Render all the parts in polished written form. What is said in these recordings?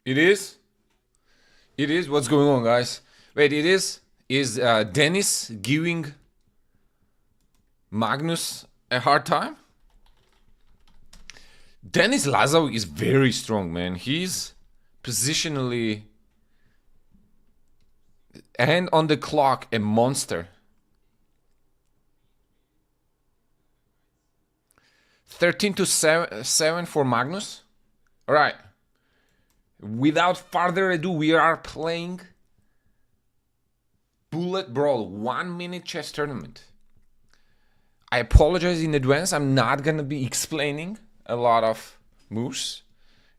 It is. It is. What's going on, guys? Wait, it is. Is Dennis giving Magnus a hard time? Dennis Lazo is very strong, man. He's positionally and on the clock a monster. 13 to 7 for Magnus. All right. Without further ado, we are playing Bullet Brawl 1 minute chess tournament. I apologize in advance. I'm not gonna be explaining a lot of moves,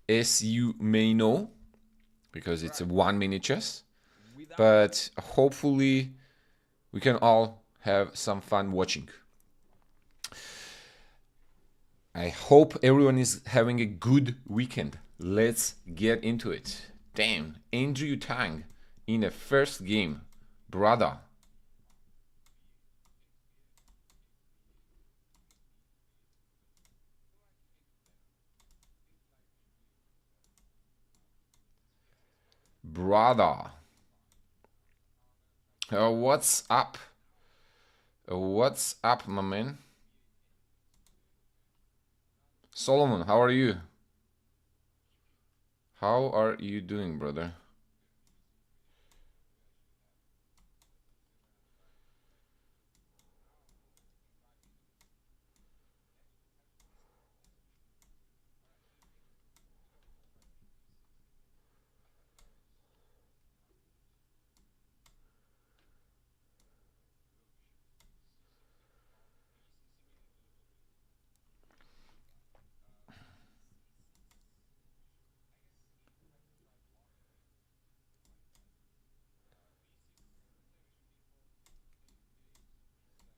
as you may know, because it's a 1 minute chess. But hopefully we can all have some fun watching. I hope everyone is having a good weekend. Let's get into it. Damn, Andrew Tang in the first game. Brother. Brother. What's up? What's up, my man? Solomon, how are you? How are you doing, brother?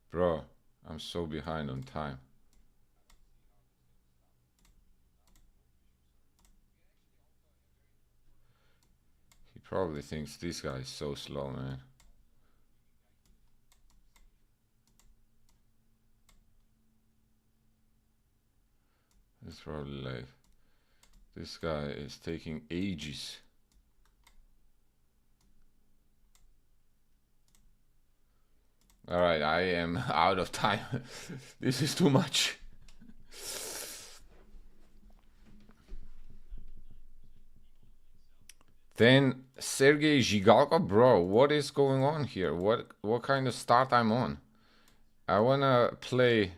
Bro, I'm so behind on time. He probably thinks this guy is so slow, man. It's probably like, this guy is taking ages. Alright, I am out of time. This is too much. Then Sergey Zhigalko, bro, what is going on here? What kind of start I'm on? I wanna play.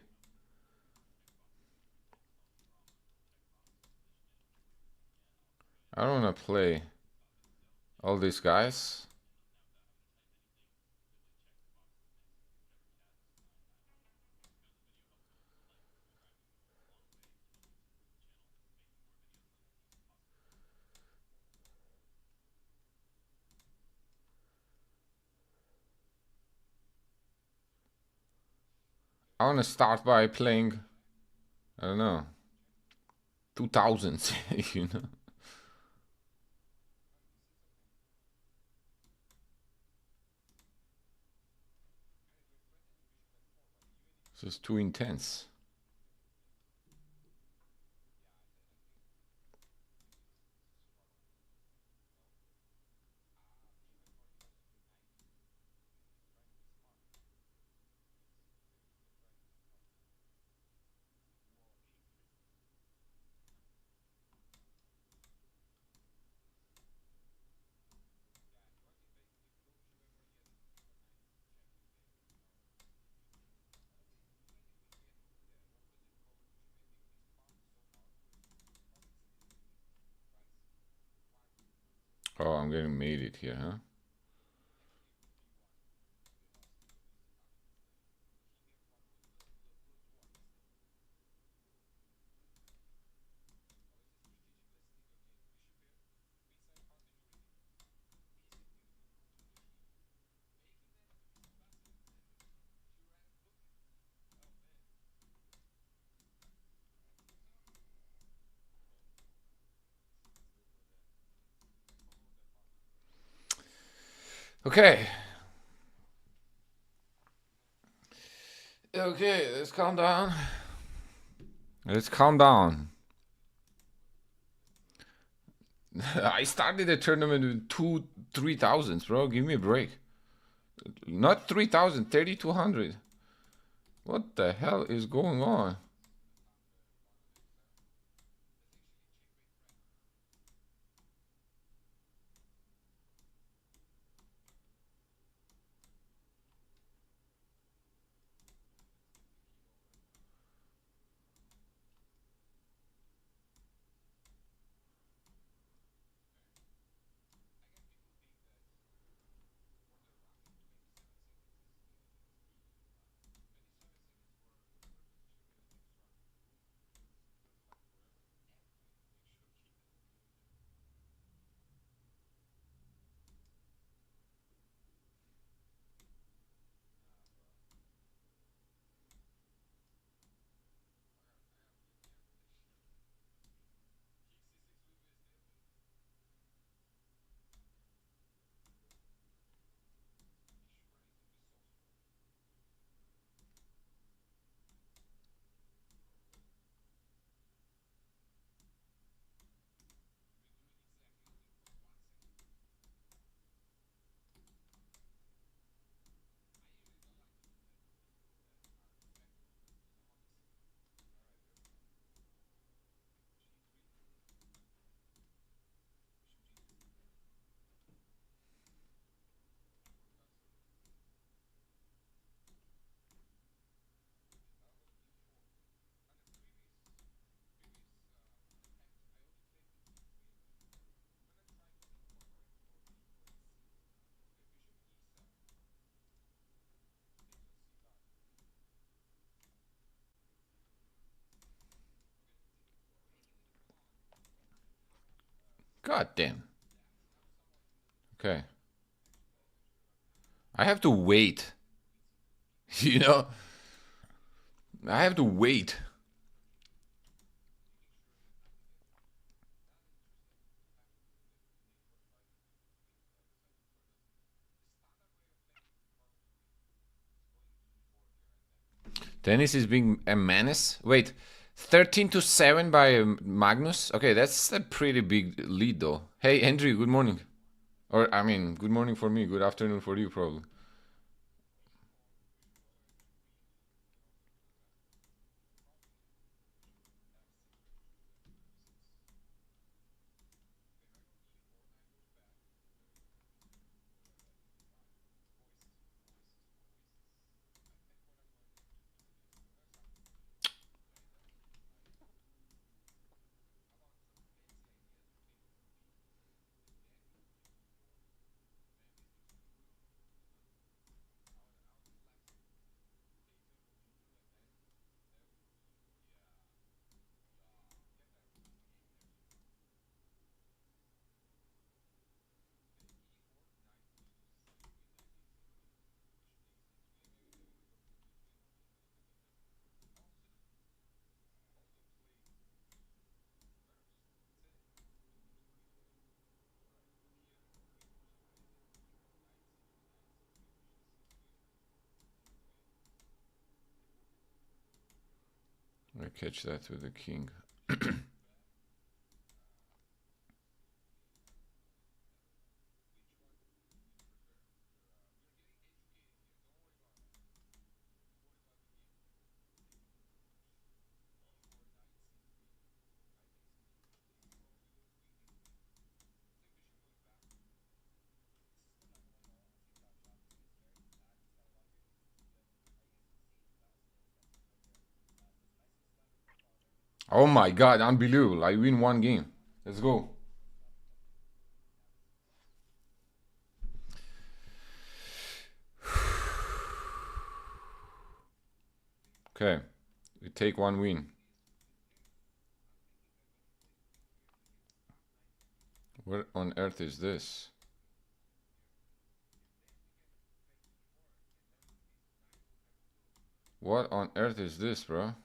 I don't wanna play all these guys. I wanna start by playing, I don't know, 2000s, you know. This is too intense. Oh, I'm getting mated here, huh? Okay. Okay, let's calm down. Let's calm down. I started the tournament with 3,000s, bro. Give me a break. Not 3,000, 3,200. What the hell is going on? God damn. Okay. I have to wait. You know? I have to wait. Dennis is being a menace. Wait, 13 to 7 by Magnus? Okay, that's a pretty big lead though. Hey, Andrew, good morning. Or, I mean, good morning for me, good afternoon for you, probably. I catch that with the king. Oh my god, unbelievable. I win one game. Let's go. Okay, we take one win. What on earth is this? What on earth is this, bro?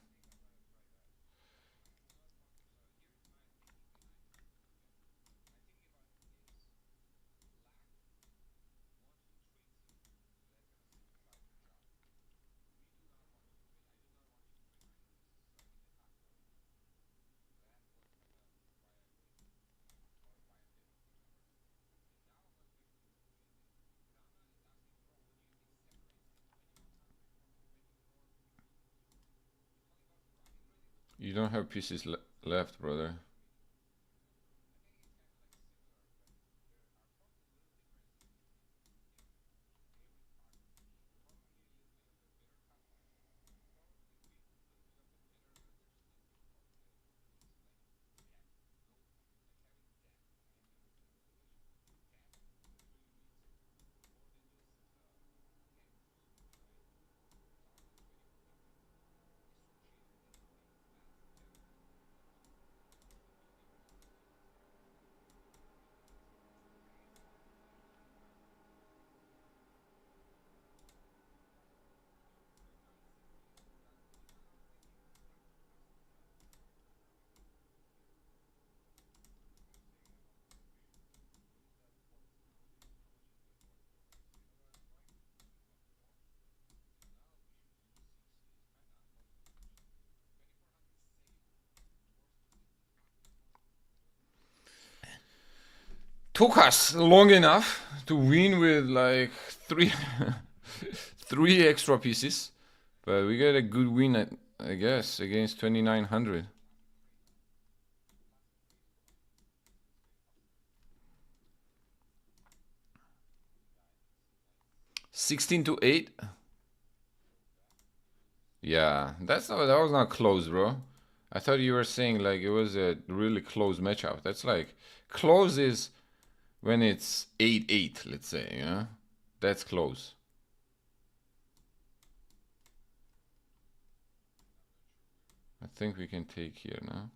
You don't have pieces left, brother. Took us long enough to win with like three three extra pieces, but we got a good win, I guess, against 2900. 16-8. Yeah, that was not close, bro. I thought you were saying like it was a really close matchup. That's like close is when it's 8-8, let's say, you know? That's close. I think we can take here now.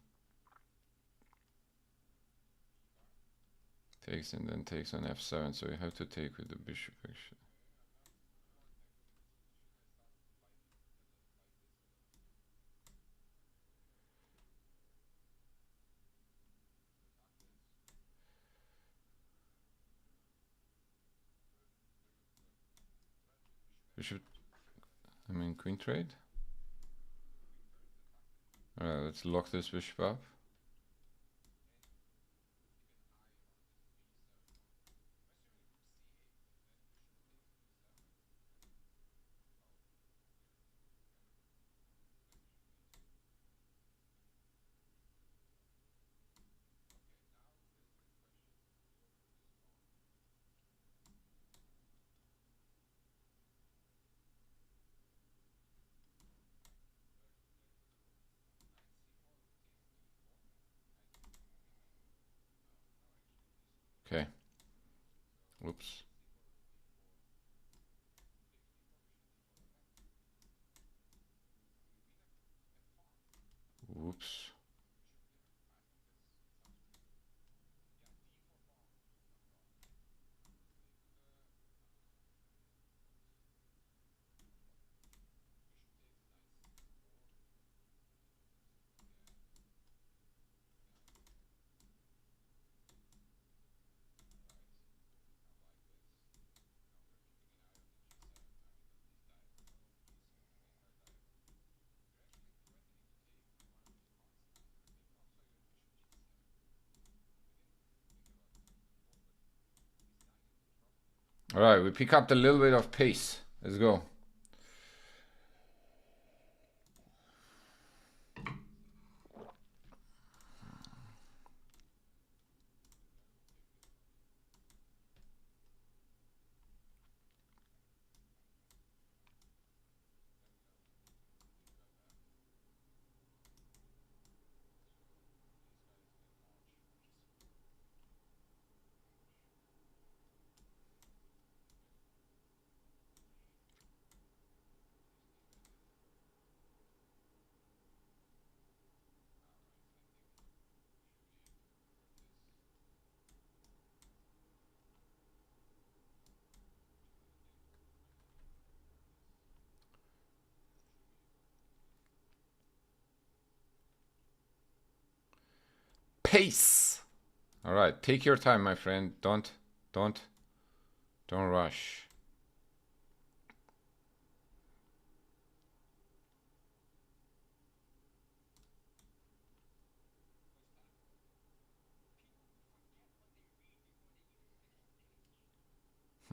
Takes and then takes on f7, so you have to take with the bishop actually. Bishop, I mean queen trade. Alright, let's lock this bishop up. Okay. Whoops. Whoops. Alright, we pick up a little bit of pace. Let's go. Pace. Alright, take your time, my friend. Don't rush.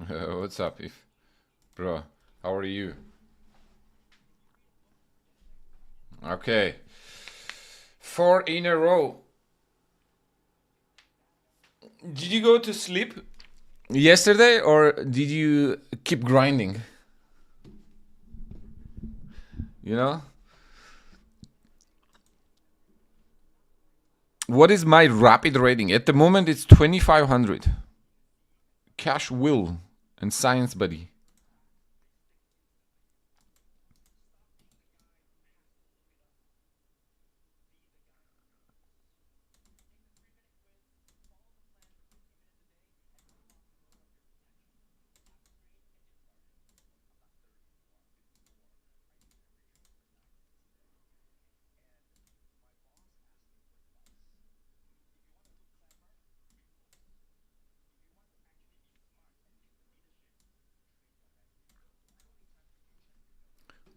What's up, if bro? How are you? Okay. 4 in a row. Did you go to sleep yesterday or did you keep grinding? You know? What is my rapid rating? At the moment, it's 2,500. Cash Will and Science Buddy.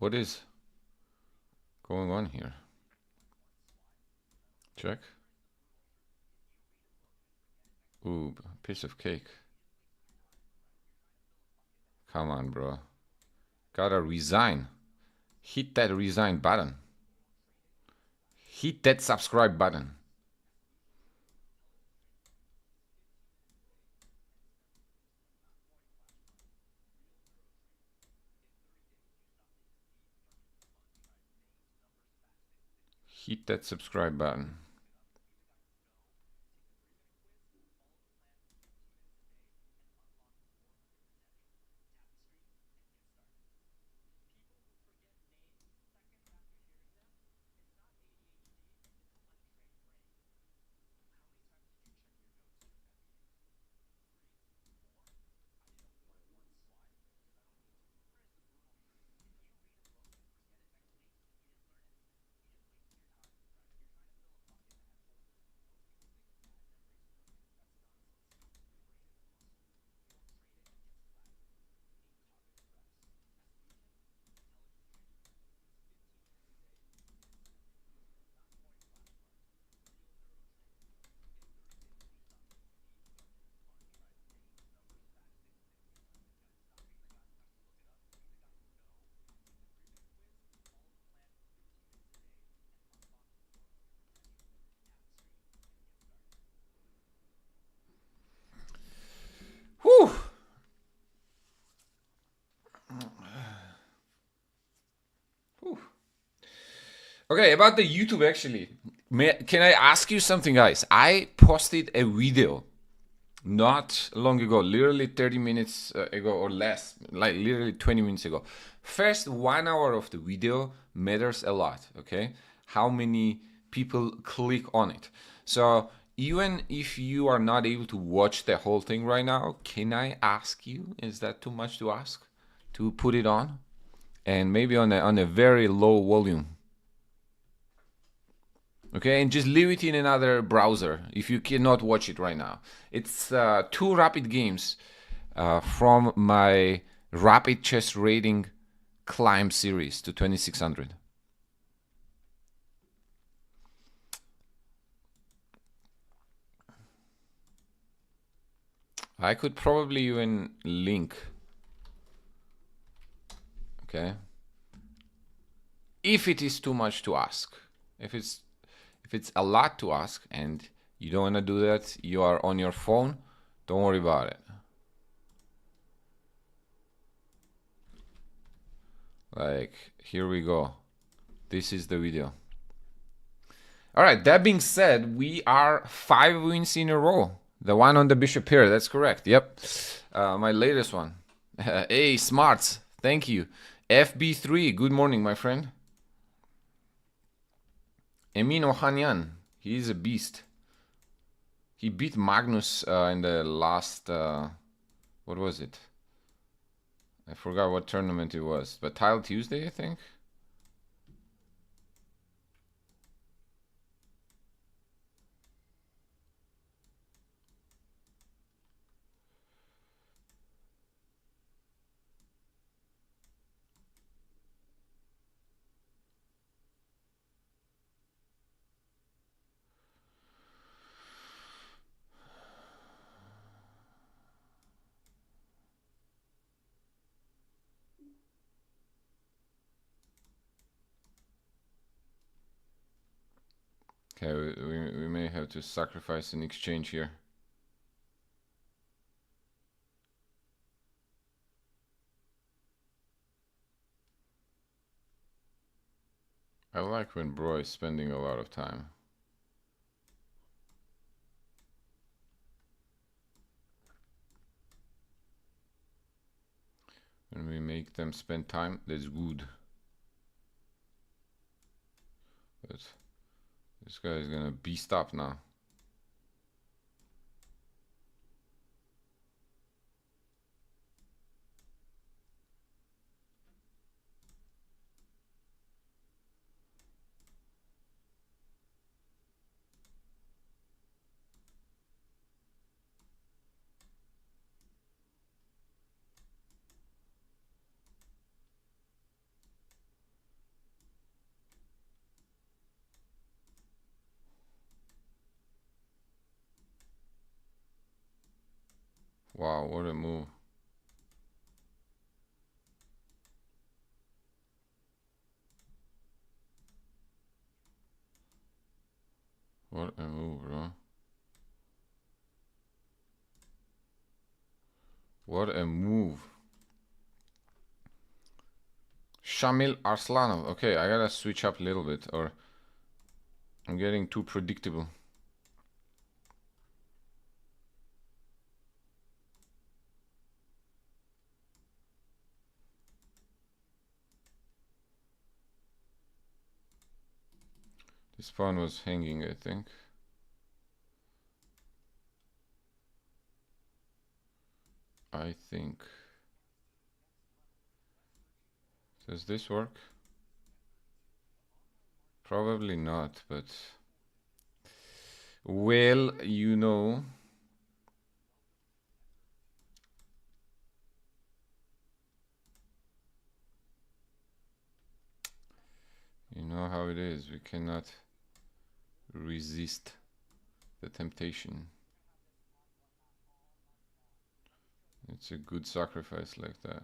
What is going on here? Check. Ooh, piece of cake. Come on, bro. Gotta resign. Hit that resign button. Hit that subscribe button. Hit that subscribe button. Whew. Whew. Okay, about the YouTube actually. Can I ask you something, guys? I posted a video not long ago, literally 30 minutes ago or less, like literally 20 minutes ago. First 1 hour of the video matters a lot, okay? How many people click on it. So even if you are not able to watch the whole thing right now, can I ask you, is that too much to ask, to put it on? And maybe on a very low volume. Okay, and just leave it in another browser if you cannot watch it right now. It's 2 rapid games from my rapid chess rating climb series to 2600. I could probably even link. Okay. If it is too much to ask. If it's a lot to ask and you don't want to do that, you are on your phone, don't worry about it. Like, here we go. This is the video. All right, that being said, we are 5 wins in a row. The one on the bishop here, that's correct. Yep, my latest one. Hey, smarts, thank you. FB3, good morning, my friend. Emin Ohanyan, he's a beast. He beat Magnus in the last, what was it? I forgot what tournament it was, but Tile Tuesday, I think. Okay, we may have to sacrifice an exchange here. I like when Brawl is spending a lot of time. When we make them spend time, that's good. But this guy is gonna beast up now. Wow, what a move. What a move, bro. What a move. Shamil Arslanov. Okay, I gotta switch up a little bit, or I'm getting too predictable. This pawn was hanging, I think. Does this work? Probably not, but well, you know. You know how it is. We cannot resist the temptation. It's a good sacrifice like that.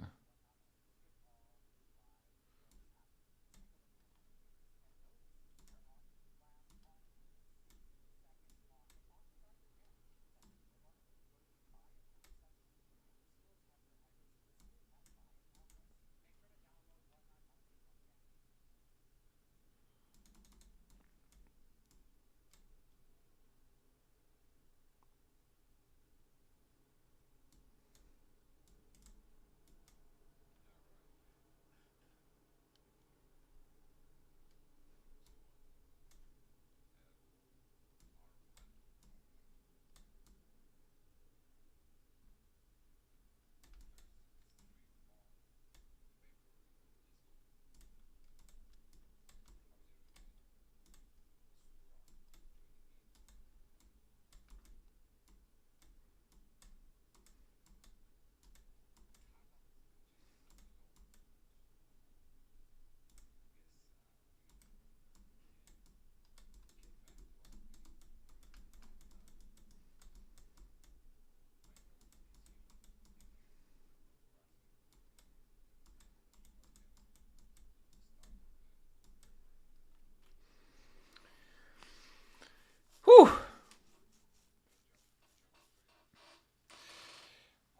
Whew.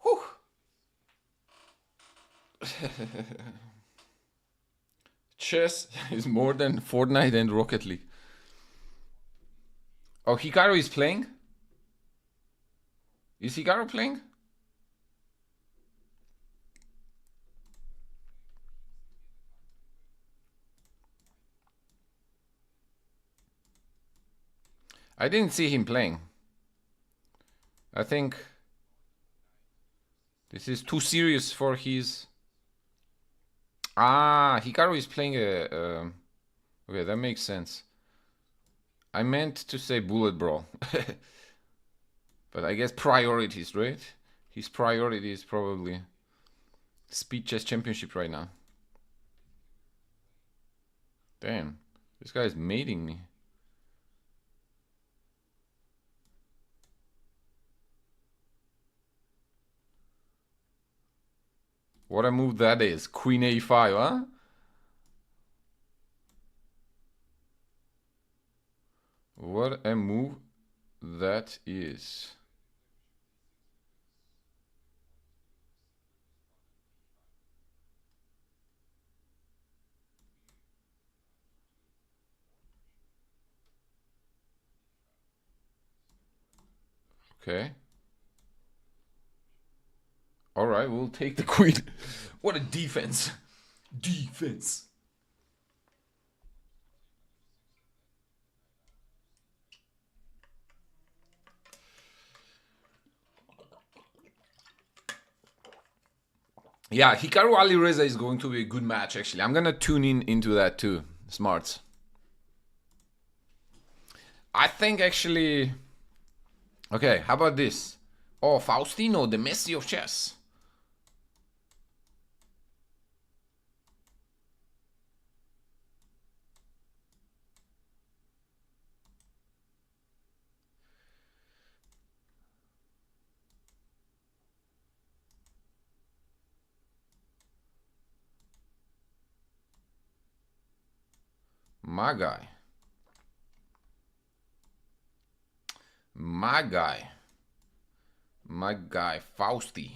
Whew. Chess is more than Fortnite and Rocket League. Oh, Hikaru is playing? Is Hikaru playing? I didn't see him playing. I think this is too serious for his... Ah, Hikaru is playing a... Okay, that makes sense. I meant to say Bullet Brawl. But I guess priorities, right? His priority is probably Speed Chess Championship right now. Damn, this guy is mating me. What a move that is. Queen a5, huh? What a move that is. Okay. All right, we'll take the queen. What a defense. Defense. Yeah, Hikaru Alireza is going to be a good match, actually. I'm going to tune into that too. Smarts. I think, actually... Okay, how about this? Oh, Faustino, the Messi of chess. My guy. My guy. My guy, Fausti.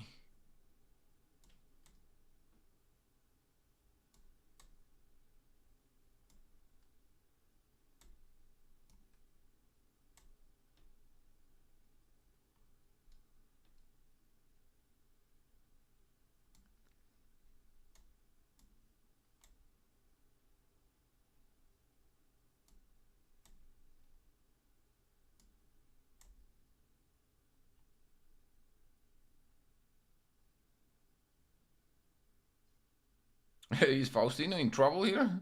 Is Faustino in trouble here?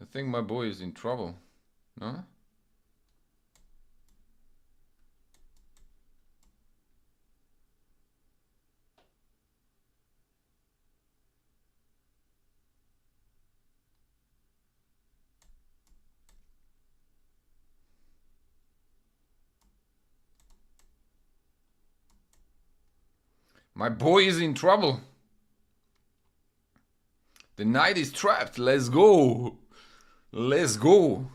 I think my boy is in trouble. No? My boy is in trouble. The knight is trapped. Let's go. Let's go.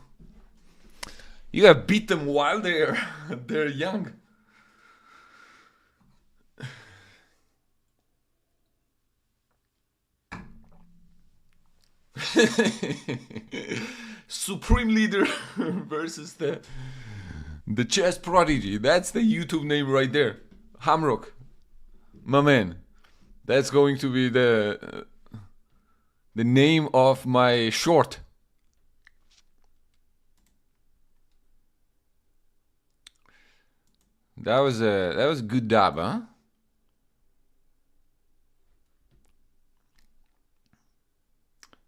You gotta beat them while they're young. Supreme Leader versus the chess prodigy. That's the YouTube name right there. Hamrock. My man. That's going to be the name of my short. That was a good dab, huh?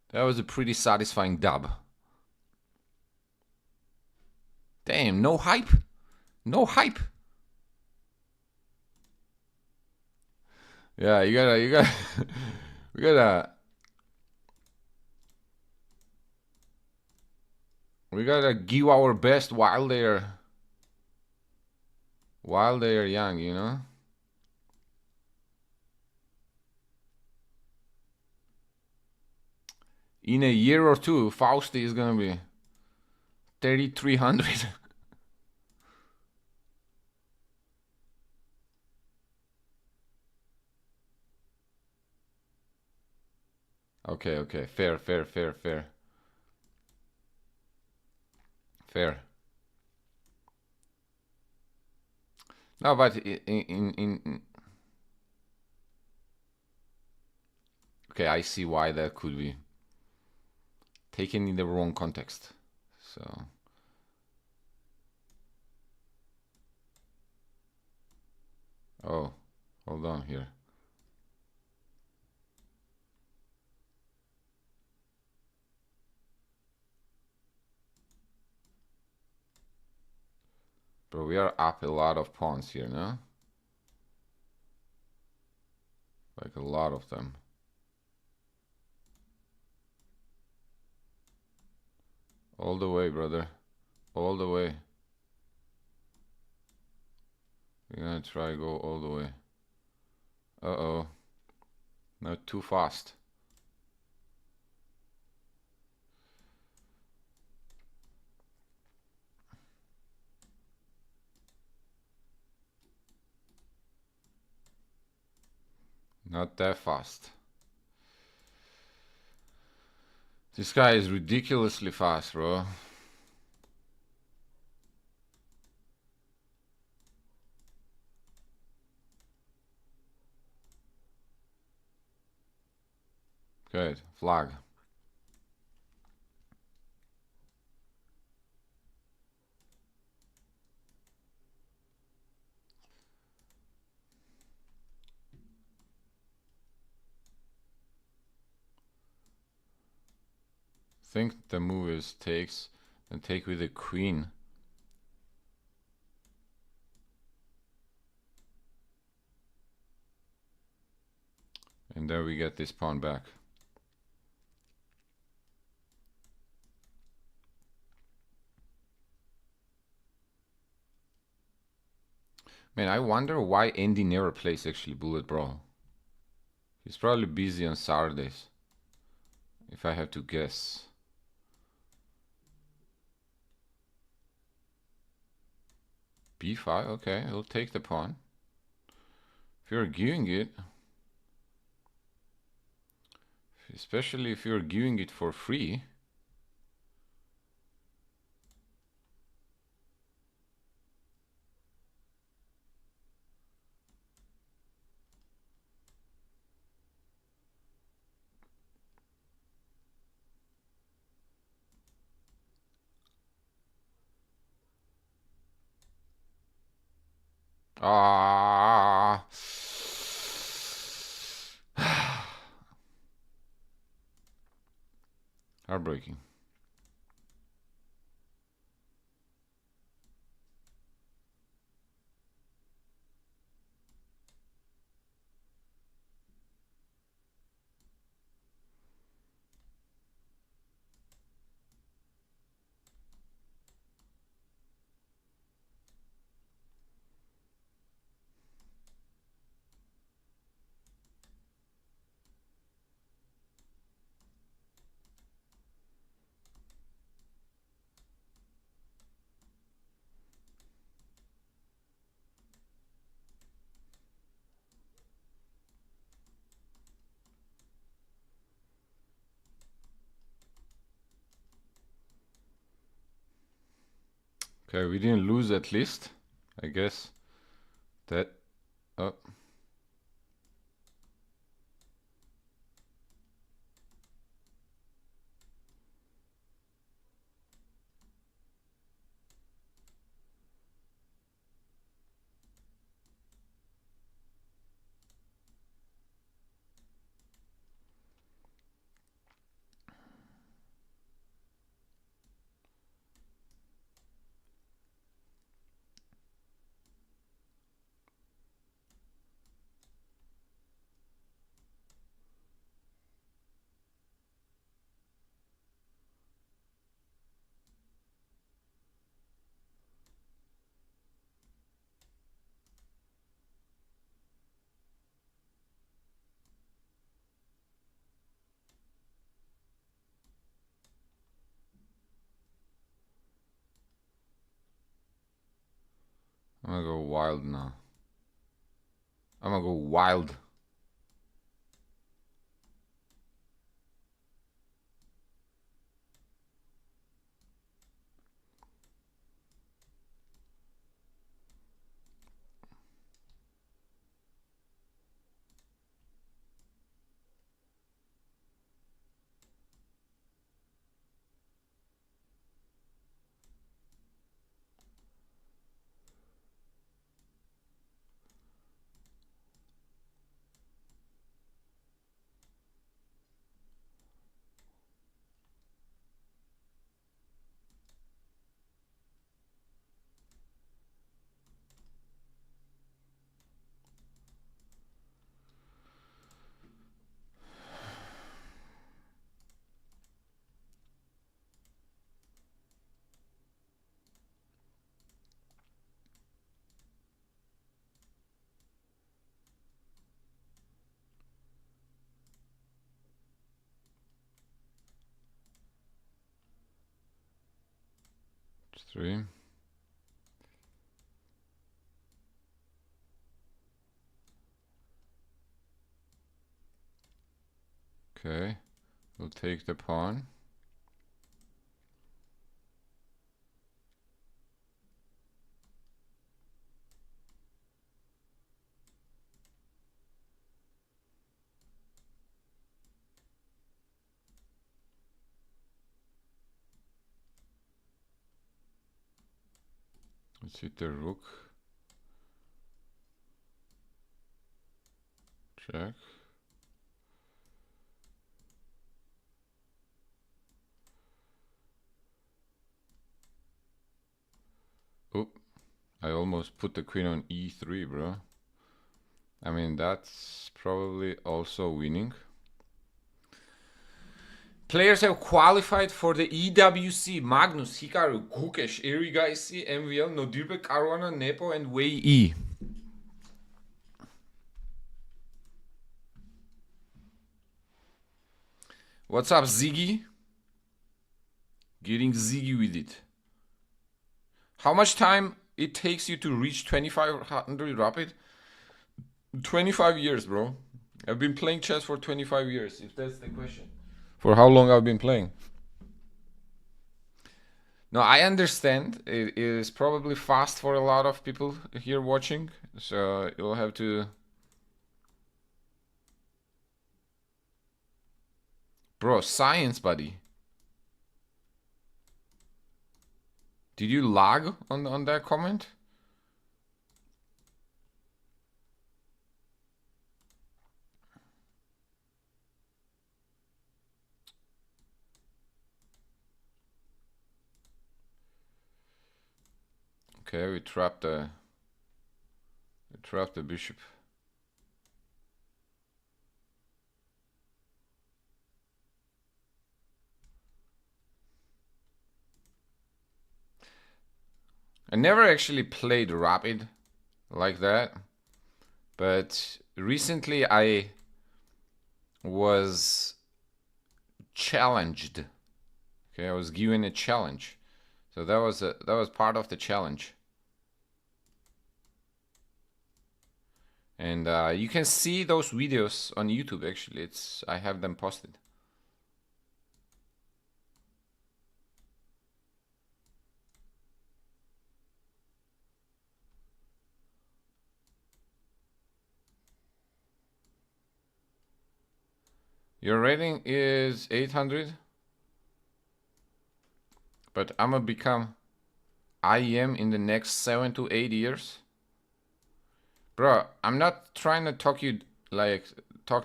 That was a pretty satisfying dub. Damn, no hype. No hype. Yeah, you gotta we gotta give our best while they're young, you know? In a year or two, Fausti is gonna be 3,300. Okay. Fair. No, but in okay, I see why that could be taken in the wrong context. So oh, hold on here. Bro, we are up a lot of pawns here, no? Like a lot of them. All the way, brother. All the way. We're gonna try go all the way. Uh-oh. Not too fast. Not that fast. This guy is ridiculously fast, bro. Good. Flag. Think the move is takes, then take with the queen. And then we get this pawn back. Man, I wonder why Andy never plays actually Bullet Brawl. He's probably busy on Saturdays, if I have to guess. B5, okay, he'll take the pawn. If you're arguing it, especially if you're arguing it for free. Ah. Heartbreaking. Okay, we didn't lose at least, I guess. That, oh. I'm gonna go wild now. I'm gonna go wild. Three. Okay, we'll take the pawn. Let's hit the rook. Check. Oh, I almost put the queen on e3, bro. I mean, that's probably also winning. Players have qualified for the EWC: Magnus, Hikaru, Gukesh, Erigaisi, MVL, Nodirbe, Caruana, Nepo, and Wei E. What's up, Ziggy? Getting Ziggy with it. How much time it takes you to reach 2500 rapid? 25 years, bro. I've been playing chess for 25 years, if that's the question. For how long I've been playing? No, I understand. It is probably fast for a lot of people here watching. So you'll have to... Bro, science, buddy. Did you lag on that comment? Okay, we trapped the bishop. I never actually played rapid like that, but recently I was challenged. Okay, I was given a challenge, so that was part of the challenge. And you can see those videos on YouTube. Actually, I have them posted. Your rating is 800, but I'm gonna become IEM in the next 7 to 8 years. Bro, I'm not trying to talk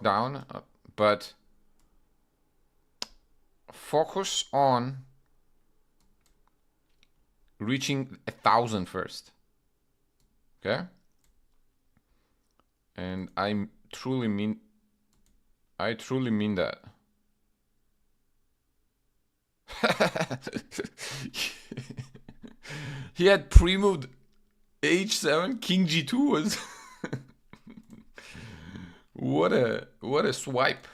down, but focus on reaching 1,000 first. Okay? And I truly mean that. He had pre-moved h7, king g2 was what a swipe.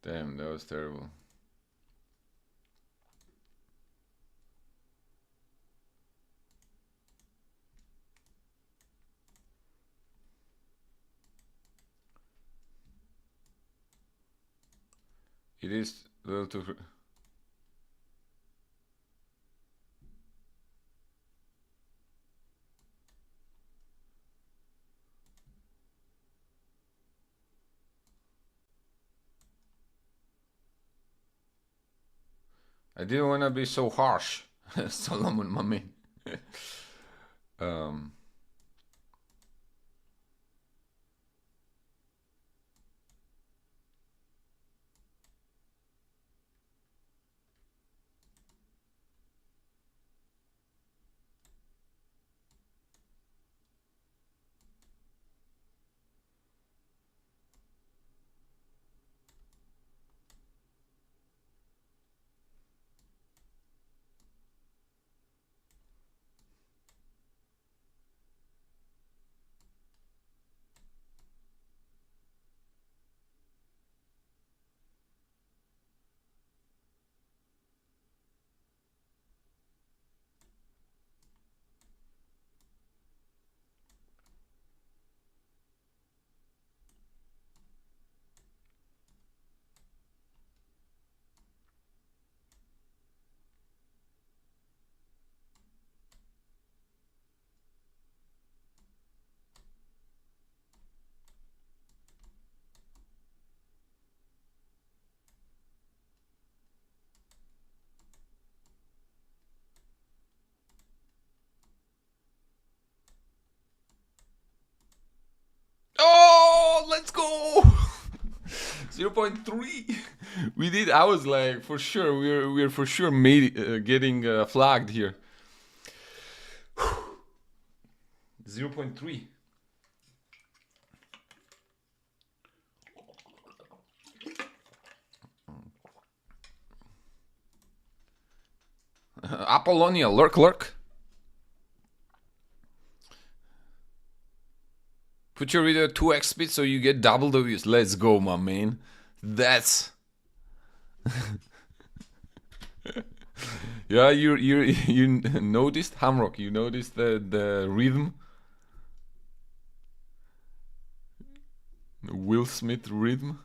Damn, that was terrible. It is a little too... I didn't want to be so harsh, Solomon, my man. 0.3. We did. I was like, for sure, we're for sure getting flagged here. 0.3. Apollonia, lurk. Put your video at 2x speed so you get double the views. Let's go, my man. That's... Yeah, you noticed, Hamrock, you noticed the rhythm? Will Smith rhythm?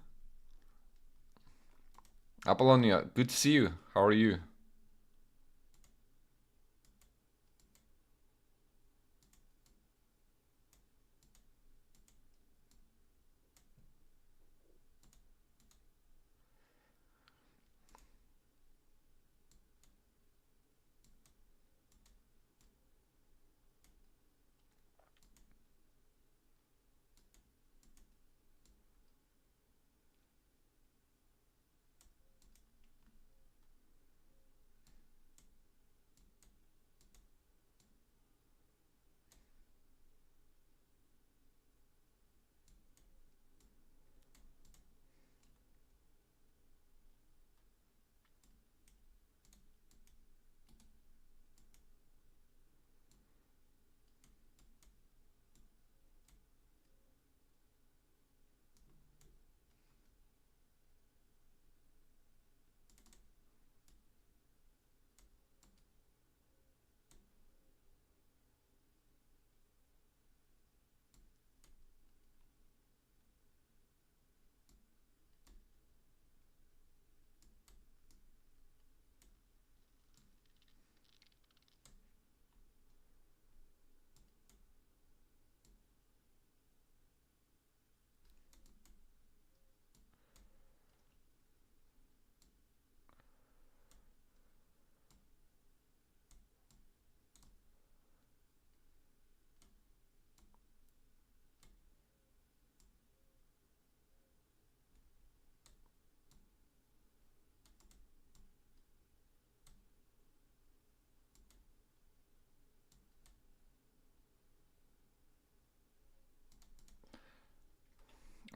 Apollonia, good to see you. How are you?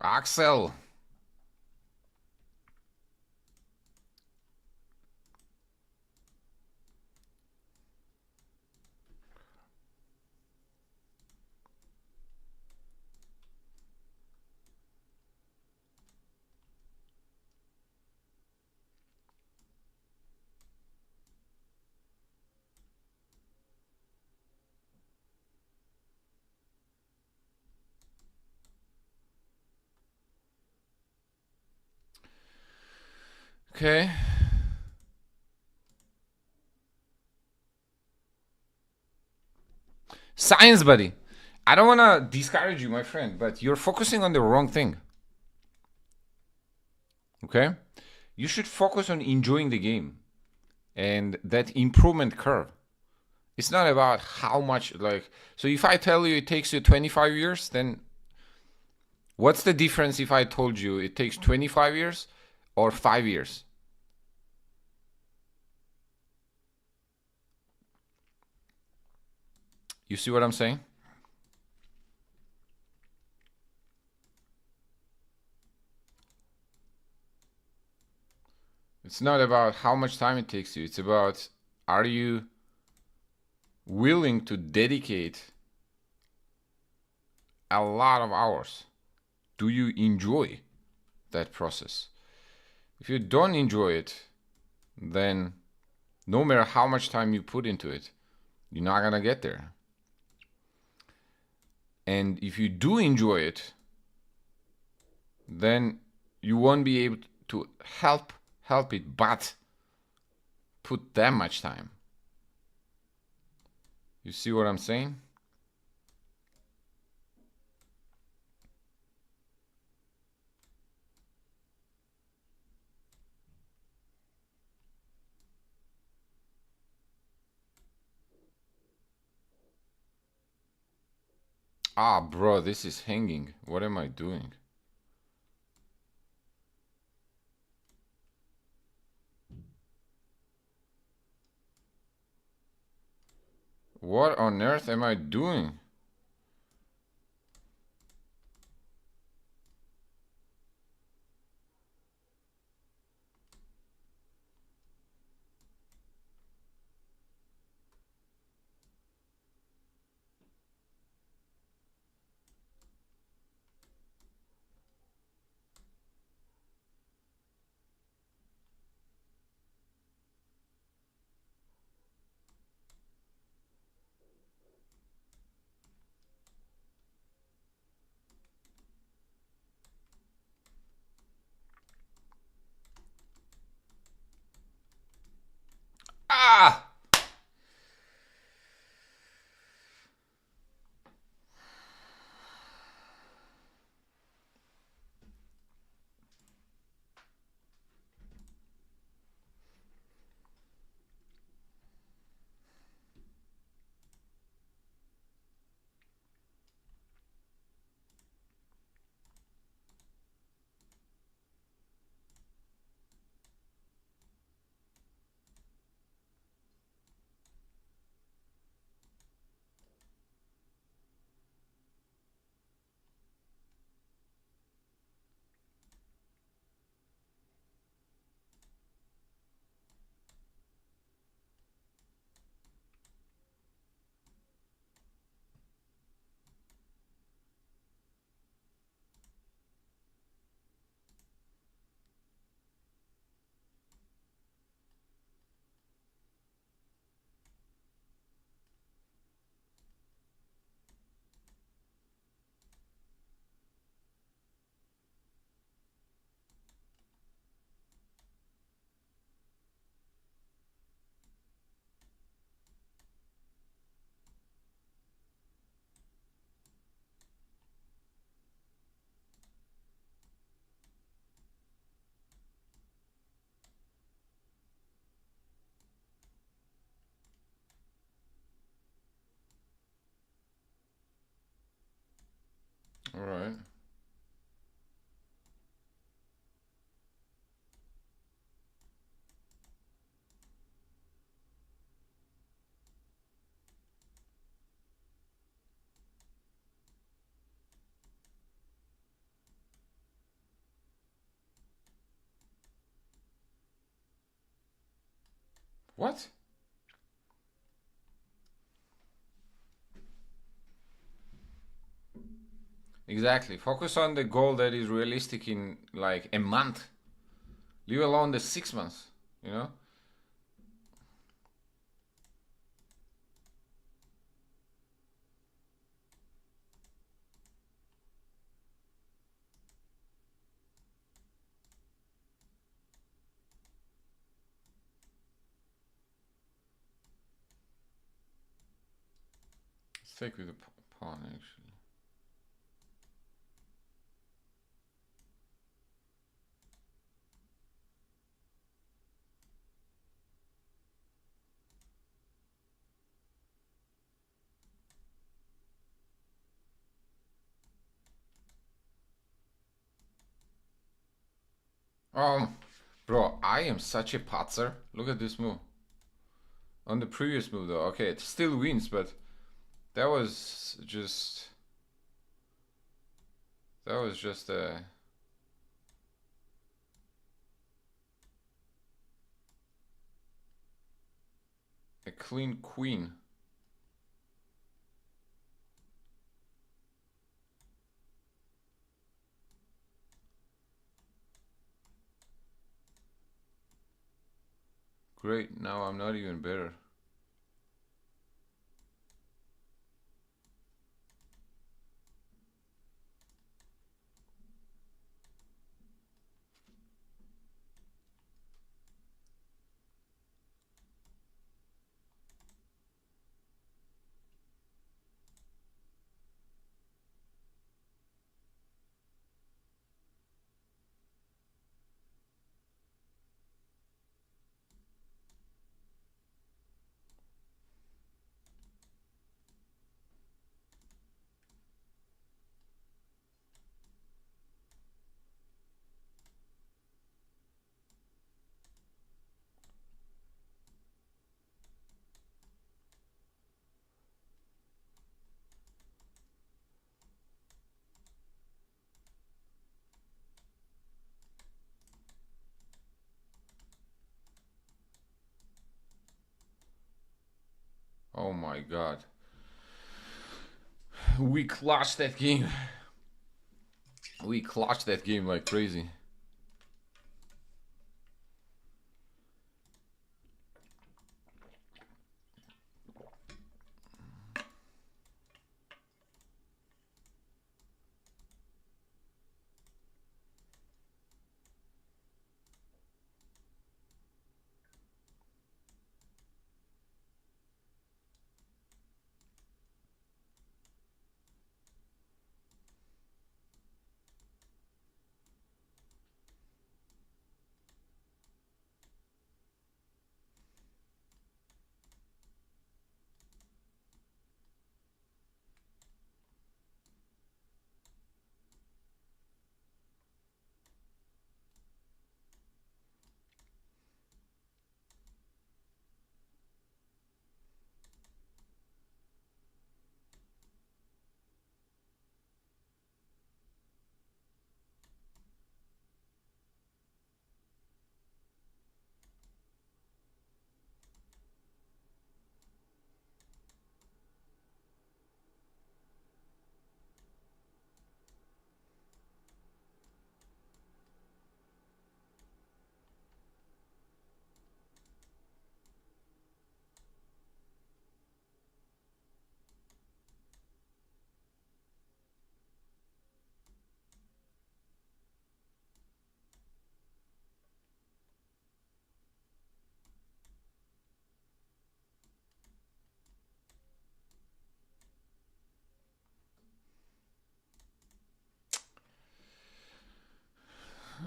Axel. Okay. Science, buddy. I don't want to discourage you, my friend, but you're focusing on the wrong thing. Okay? You should focus on enjoying the game and that improvement curve. It's not about how much, like, so if I tell you it takes you 25 years, then what's the difference if I told you it takes 25 years or 5 years? You see what I'm saying? It's not about how much time it takes you. It's about, are you willing to dedicate a lot of hours? Do you enjoy that process? If you don't enjoy it, then no matter how much time you put into it, you're not gonna get there. And if you do enjoy it, then you won't be able to help it but put that much time. You see what I'm saying? Ah, bro, this is hanging. What am I doing? What on earth am I doing? Ah! All right. What? Exactly. Focus on the goal that is realistic in like a month. Leave alone the 6 months, you know? Let's take with the pawn actually. Bro, I am such a patzer. Look at this move. On the previous move though, okay, it still wins, but that was just a clean queen. Great, now I'm not even better. Oh my god. We clutched that game. We clutched that game like crazy.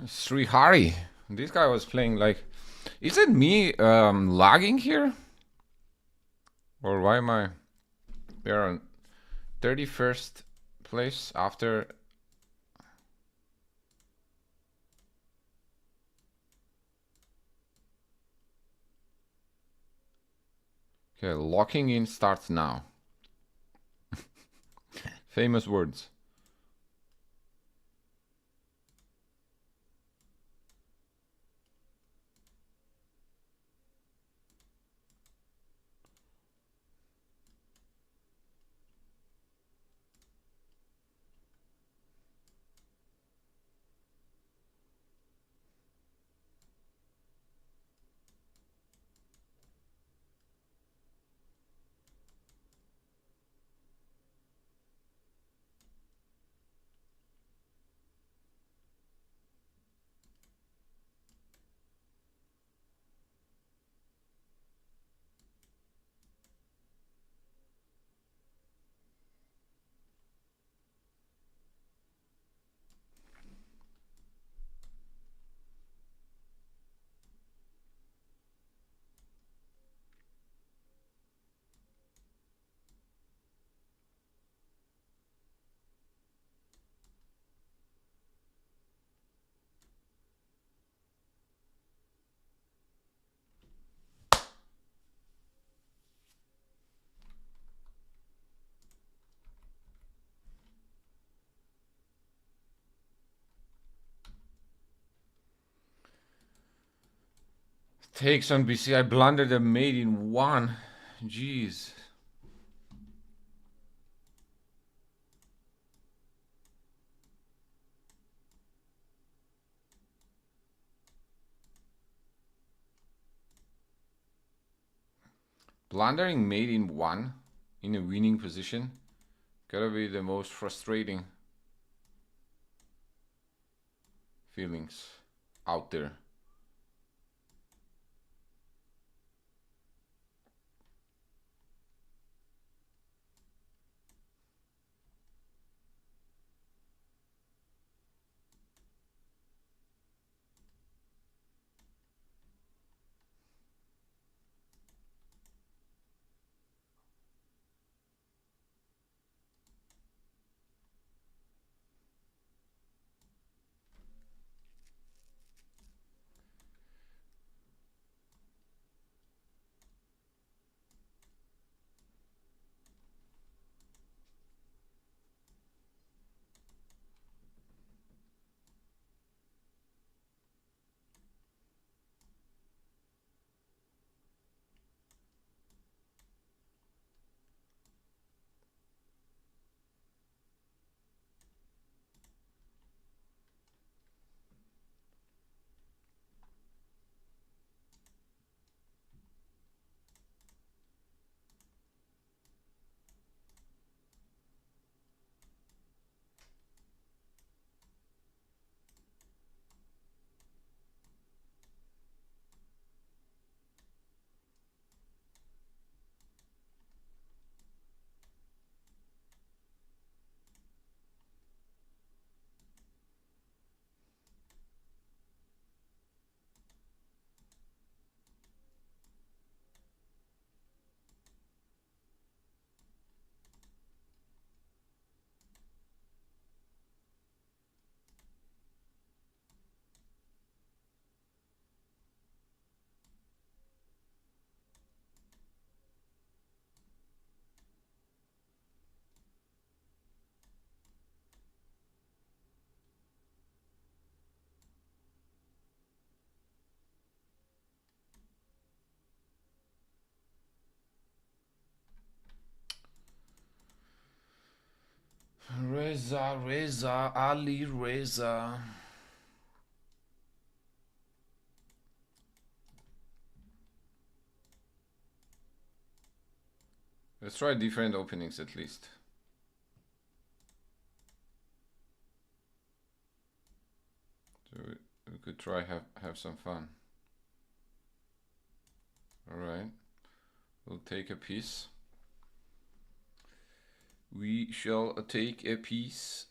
Srihari. This guy was playing like... Is it me lagging here? Or why am I... We're on 31st place after... Okay, locking in starts now. Famous words. Takes on BC. I blundered a mate in one. Jeez. Blundering mate in one in a winning position. Gotta be the most frustrating feelings out there. Reza, Alireza. Let's try different openings at least. So we could try have some fun. All right, we'll take a piece. We shall take a piece.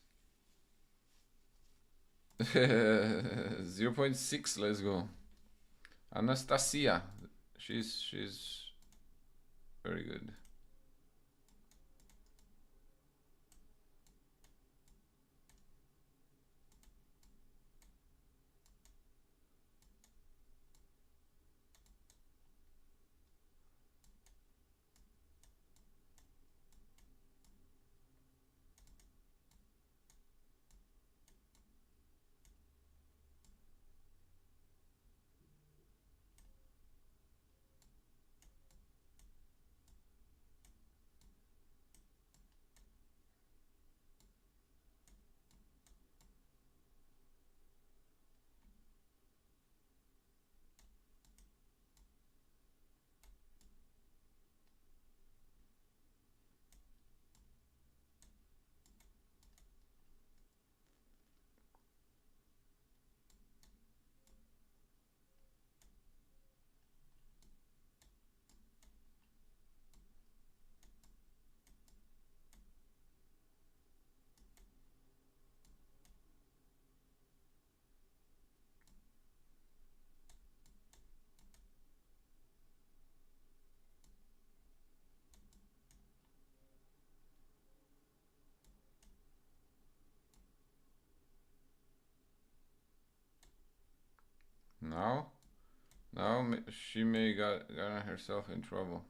0.6. Let's go. Anastasia. She's very good. Now she may got herself in trouble.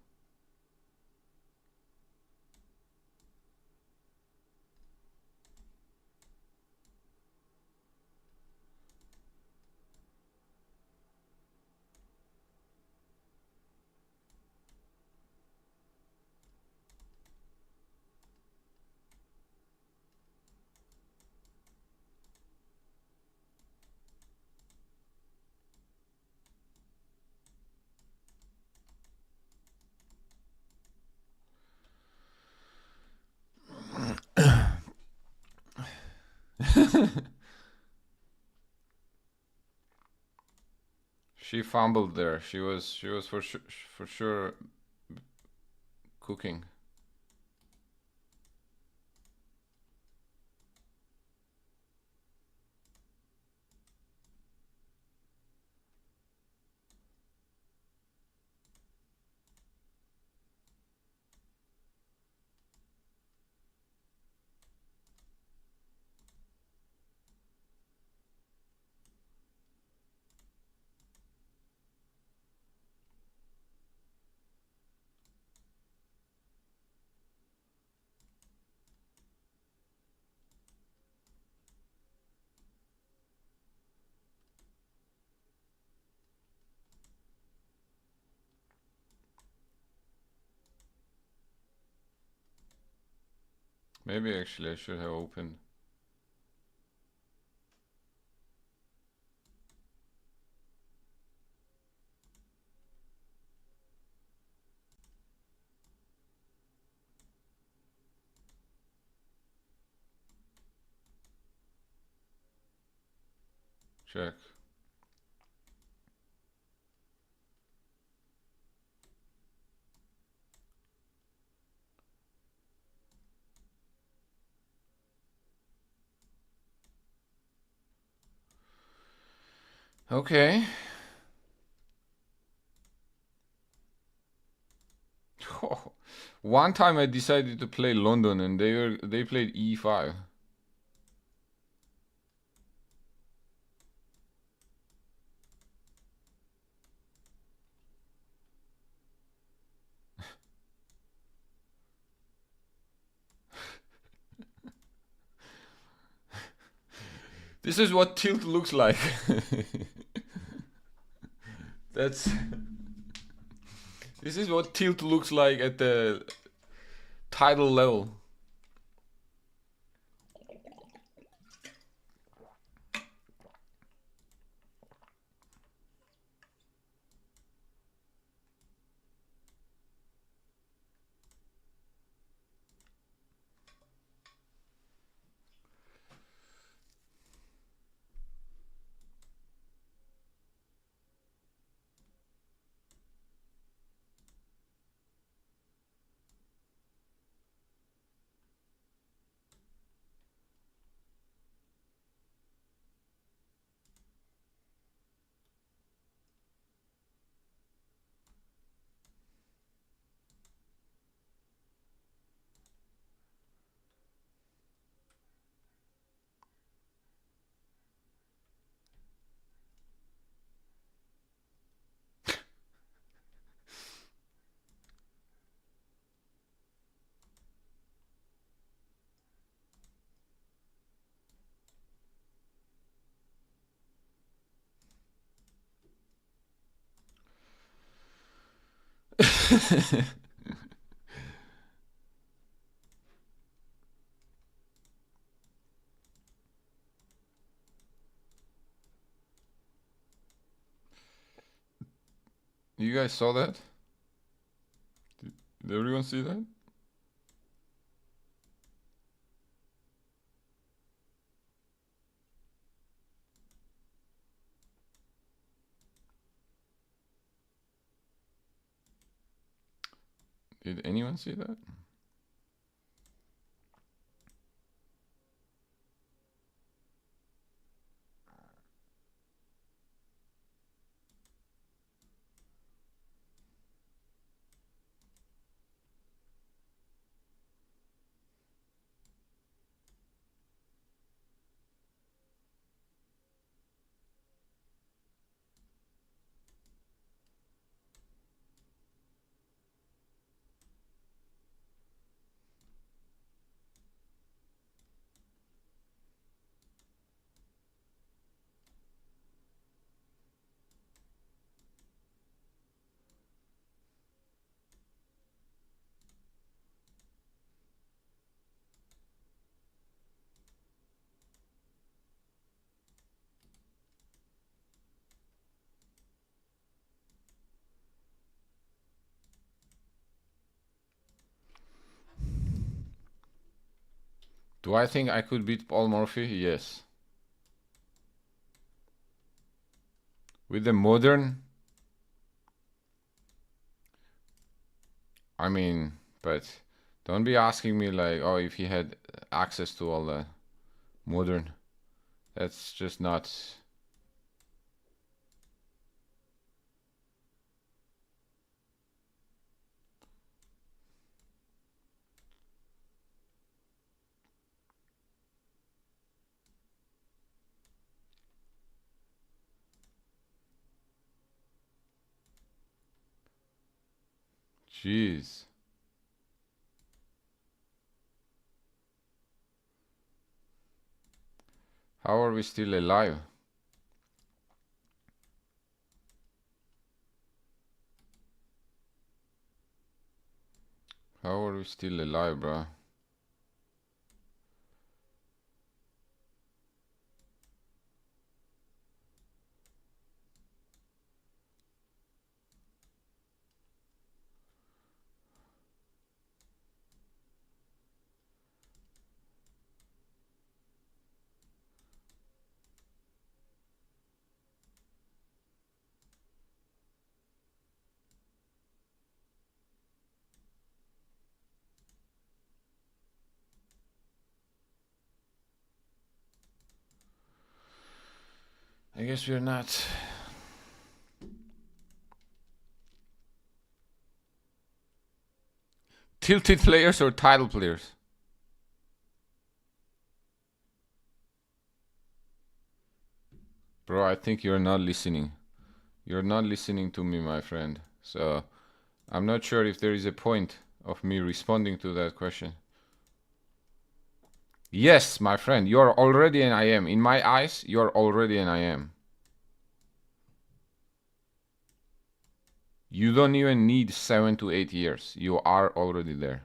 She fumbled there. She was for sure cooking. Maybe actually I should have opened. Check. Okay. One time I decided to play London and they played E5. This is what tilt looks like. This is what tilt looks like at the title level. You guys saw that? Did everyone see that? Did anyone see that? Do I think I could beat Paul Murphy? Yes. With the modern, I mean, but don't be asking me like, oh, if he had access to all the modern. That's just not. Jeez. How are we still alive? How are we still alive, bro? I guess we're not. Tilted players or title players? Bro, I think you're not listening. You're not listening to me, my friend. So, I'm not sure if there is a point of me responding to that question. Yes, my friend, you're already an IM. In my eyes, you're already an IM. You don't even need 7 to 8 years. You are already there.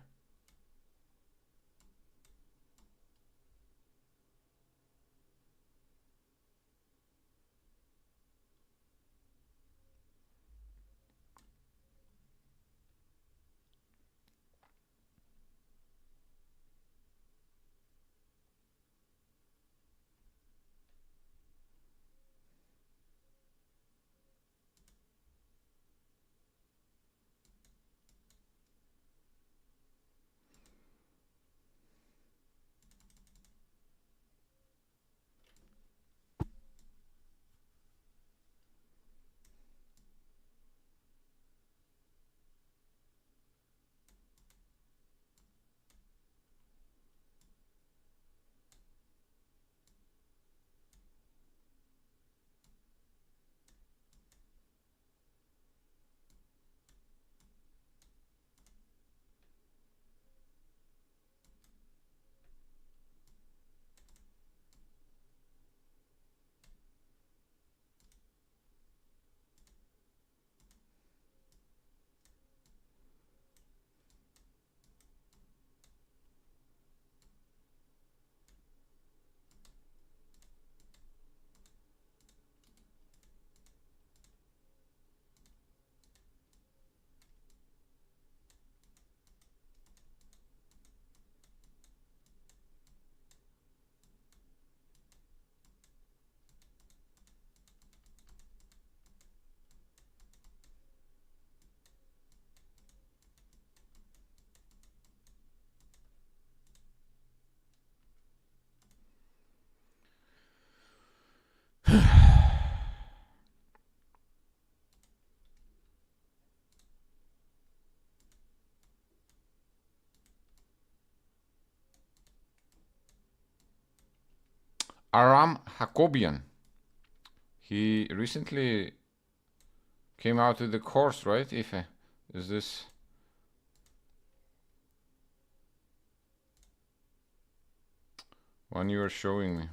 Aram Hakobian. He recently came out with the course, right? Ife, is this one you are showing me?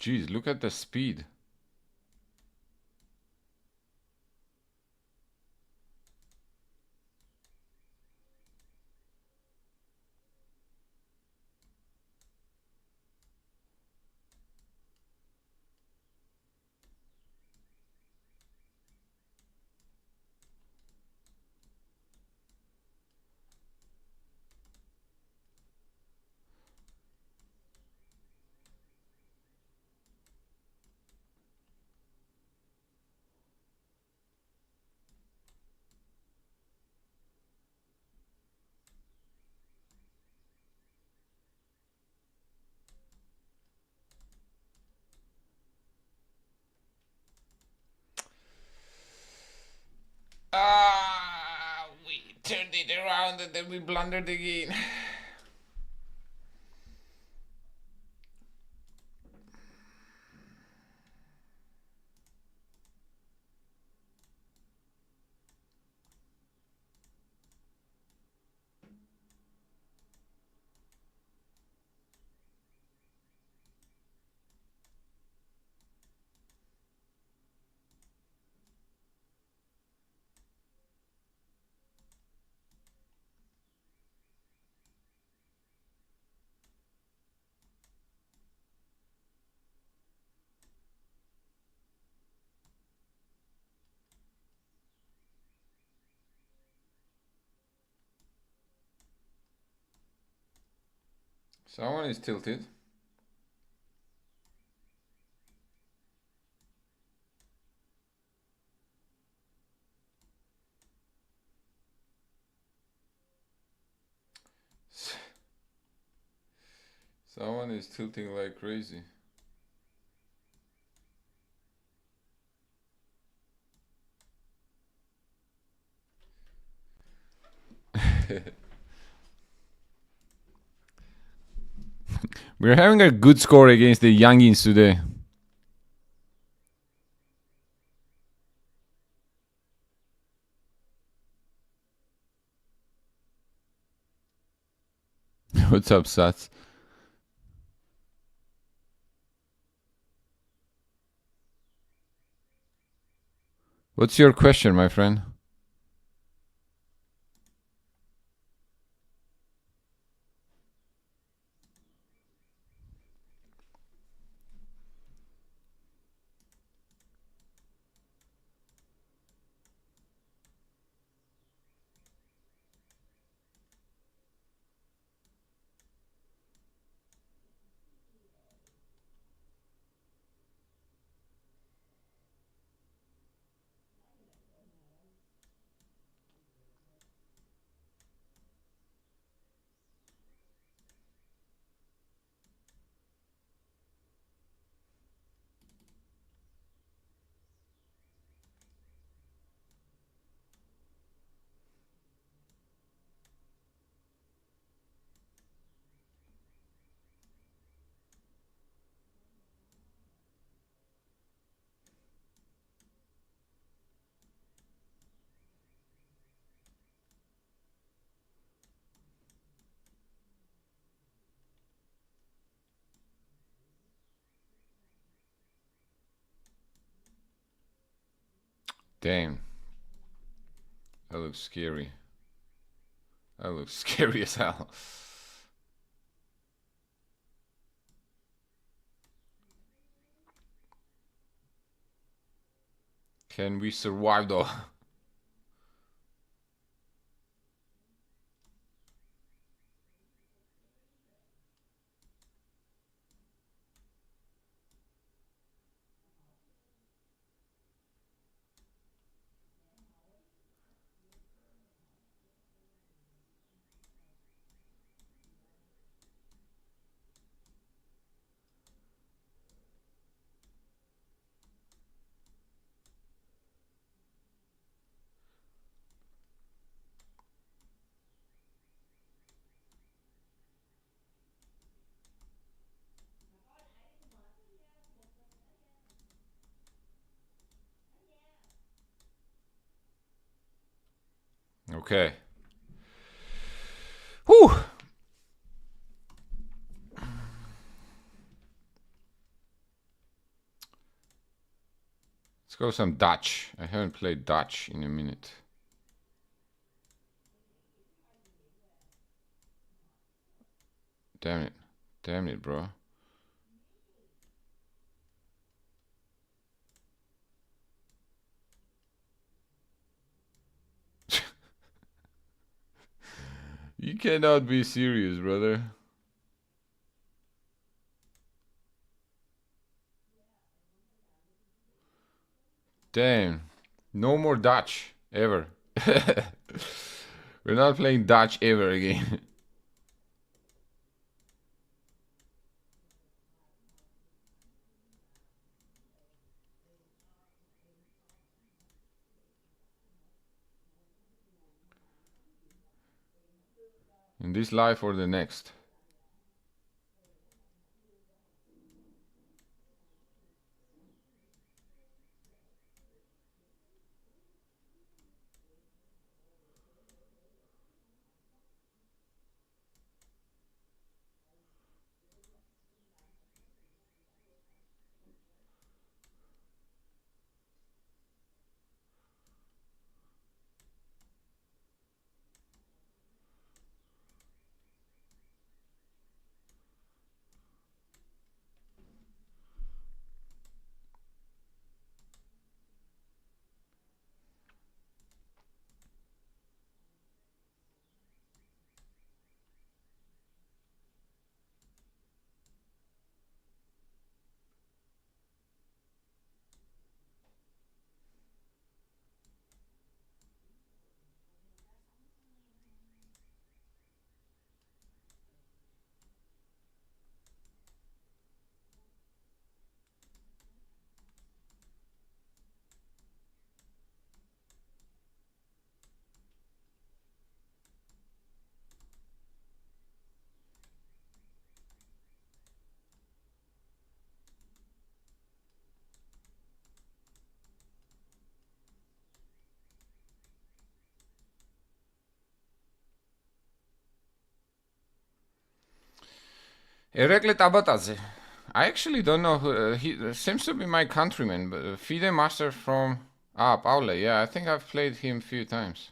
Jeez, look at the speed. We turned it around and then we blundered again. Someone is tilted. Someone is tilting like crazy. We're having a good score against the youngins today. What's up, Sats? What's your question, my friend? Damn. That looks scary. That looks scary as hell. Can we survive though? Okay. Whew. Let's go some Dutch. I haven't played Dutch in a minute. Damn it. Damn it, bro. You cannot be serious, brother. Damn. No more Dutch. Ever. We're not playing Dutch ever again. In this life or the next. Erekle Tabataze. I actually don't know who. He seems to be my countryman, but FIDE Master from. Ah, Paule. Yeah, I think I've played him a few times.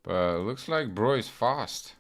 But looks like bro is fast.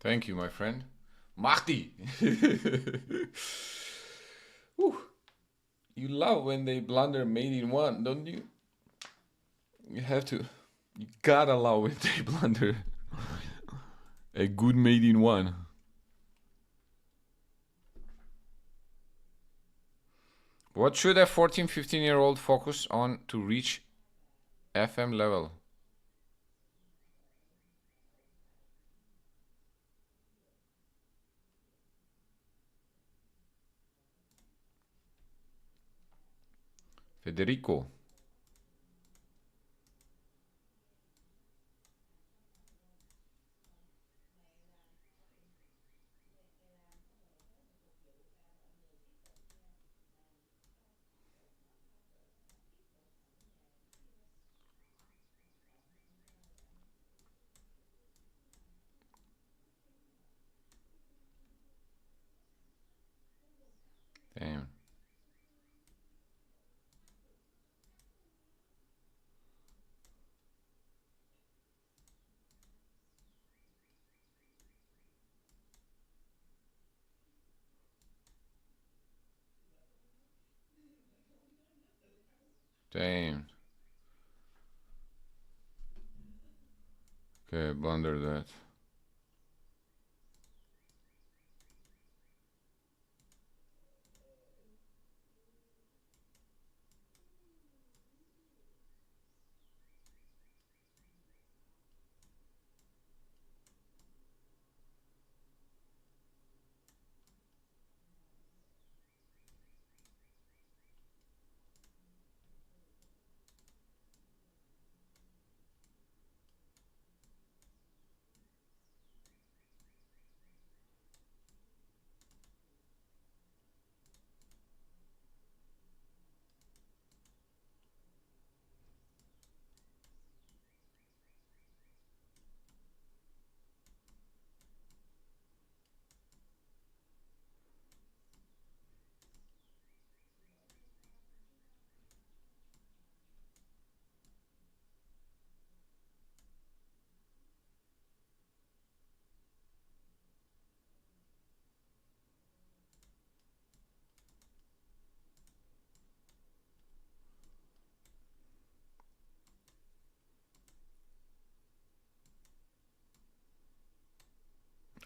Thank you, my friend. Mahdi! You love when they blunder made in one, don't you? You have to You gotta allow it to blunder. A good mate in one. What should a 14-15-year-old focus on to reach FM level? Federico. Damn. Damn. Okay, blunder that.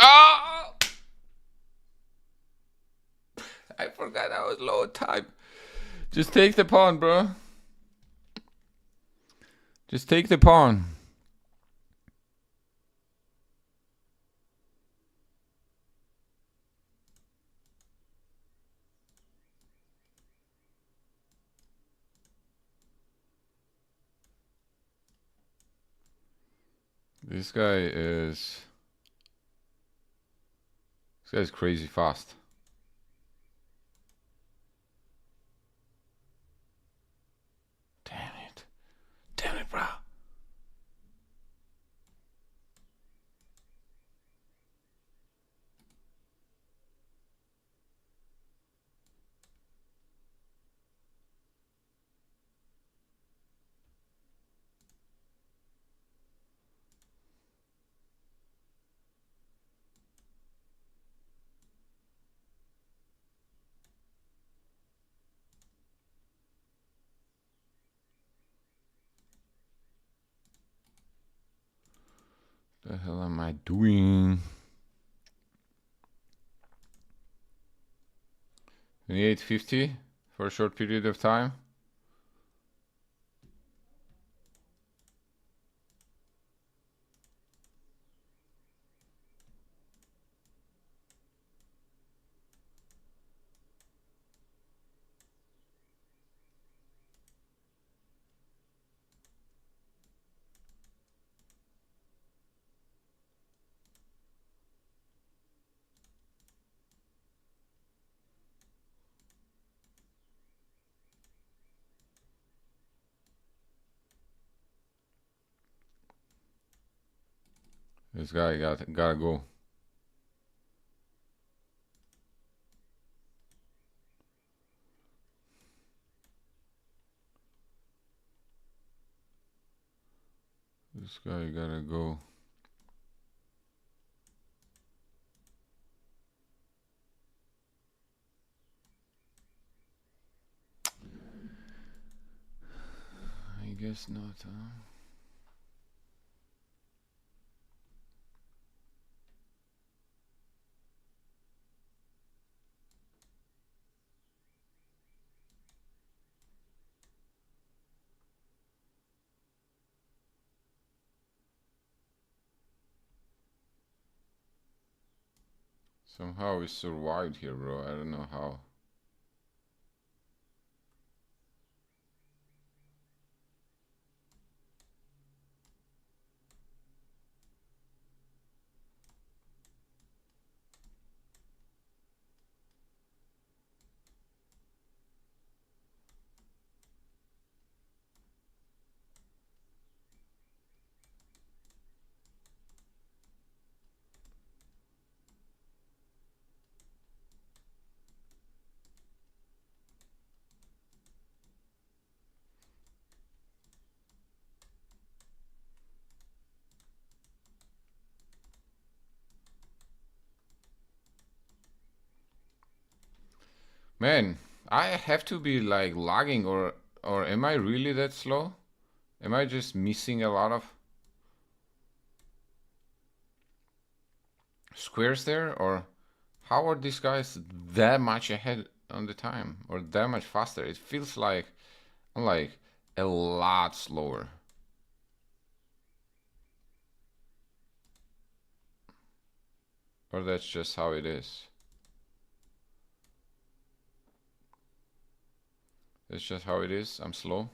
Oh! I forgot I was low type. Just take the pawn, bro. Just take the pawn. This guy's crazy fast. Damn it. Damn it, bro. The hell am I doing? 2850 for a short period of time. This guy gotta go. This guy gotta go. I guess not, huh? Somehow we survived here, bro. I don't know how. Man, I have to be like lagging, or am I really that slow? Am I just missing a lot of squares there, or how are these guys that much ahead on the time, or that much faster? It feels like I'm like a lot slower. Or that's just how it is. That's just how it is. I'm slow.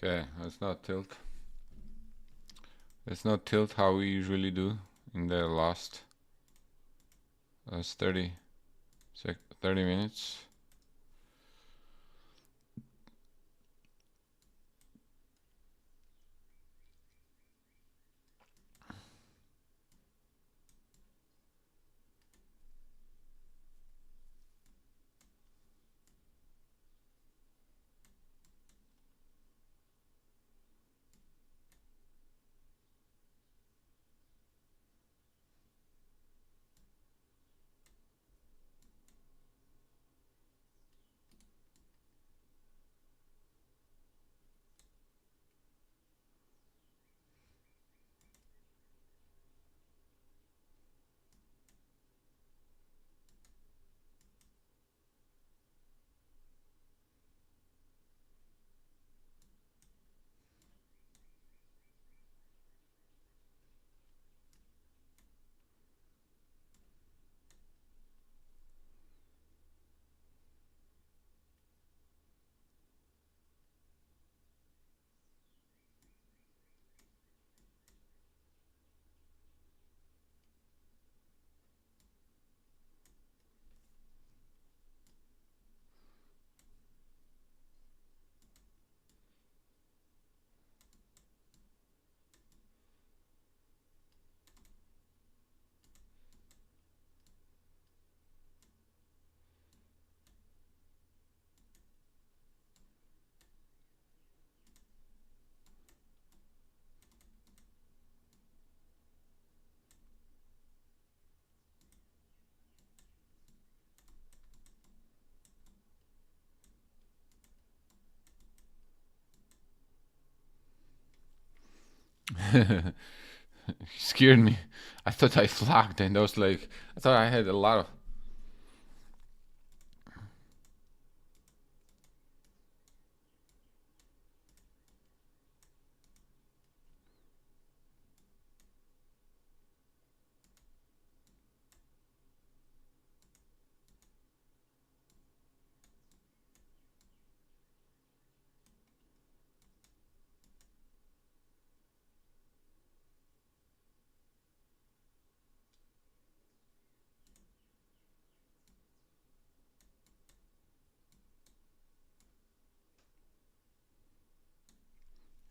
Okay, let's not tilt. Let's not tilt how we usually do in the last 30 minutes. Scared me. I thought I flagged, and I was like, I thought I had a lot of.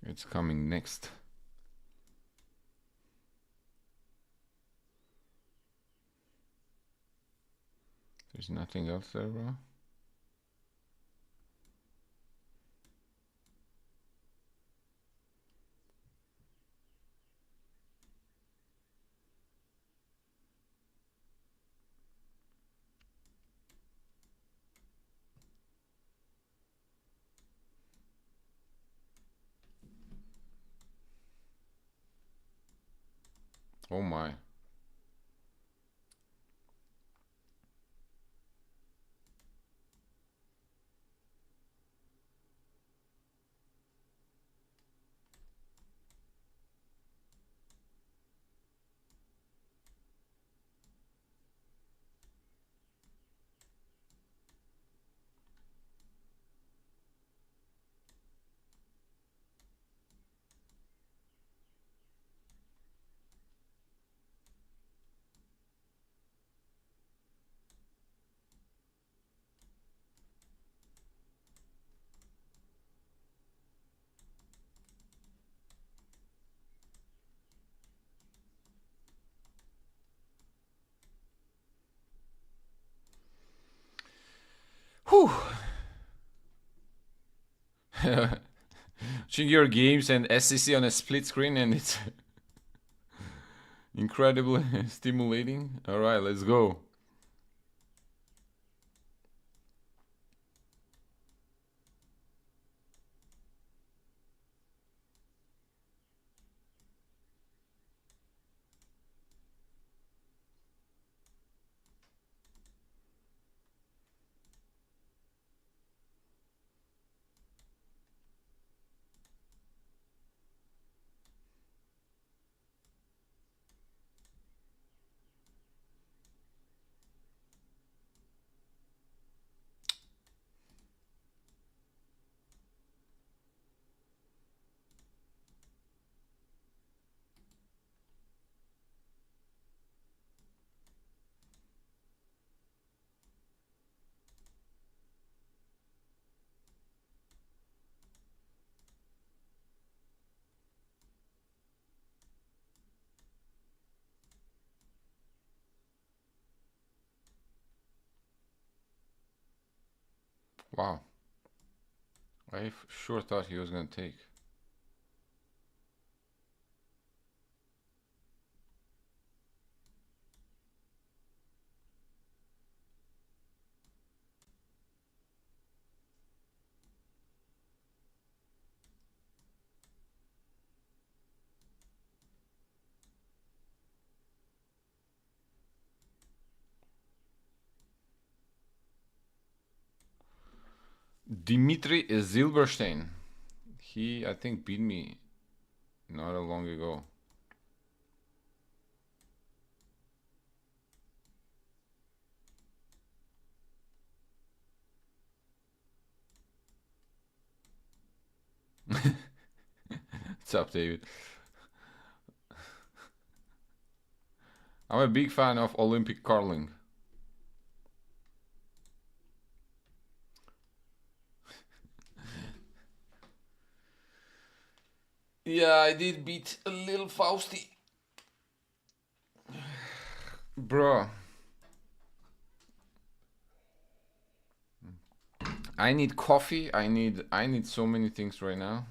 It's coming next. There's nothing else there, bro. Oh my. Whew. Watching your games and SCC on a split screen, and it's incredibly stimulating. All right, let's go. Wow. I sure thought he was gonna take. Dimitri Zilberstein. He, I think, beat me not a long ago. What's up, David? I'm a big fan of Olympic curling. Yeah, I did beat a little Fausty. Bro. I need coffee. I need so many things right now.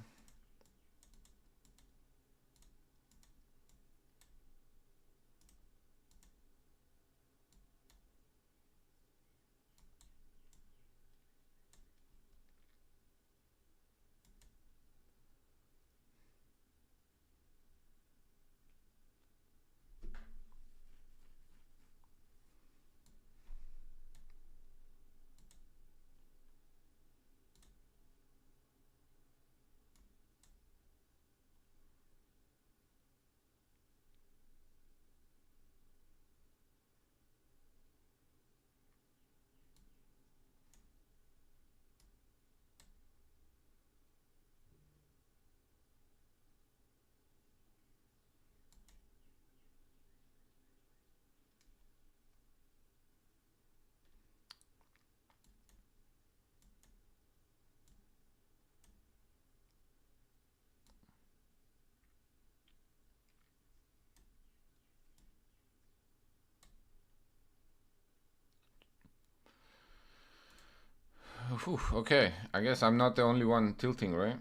Whew, okay, I guess I'm not the only one tilting, right?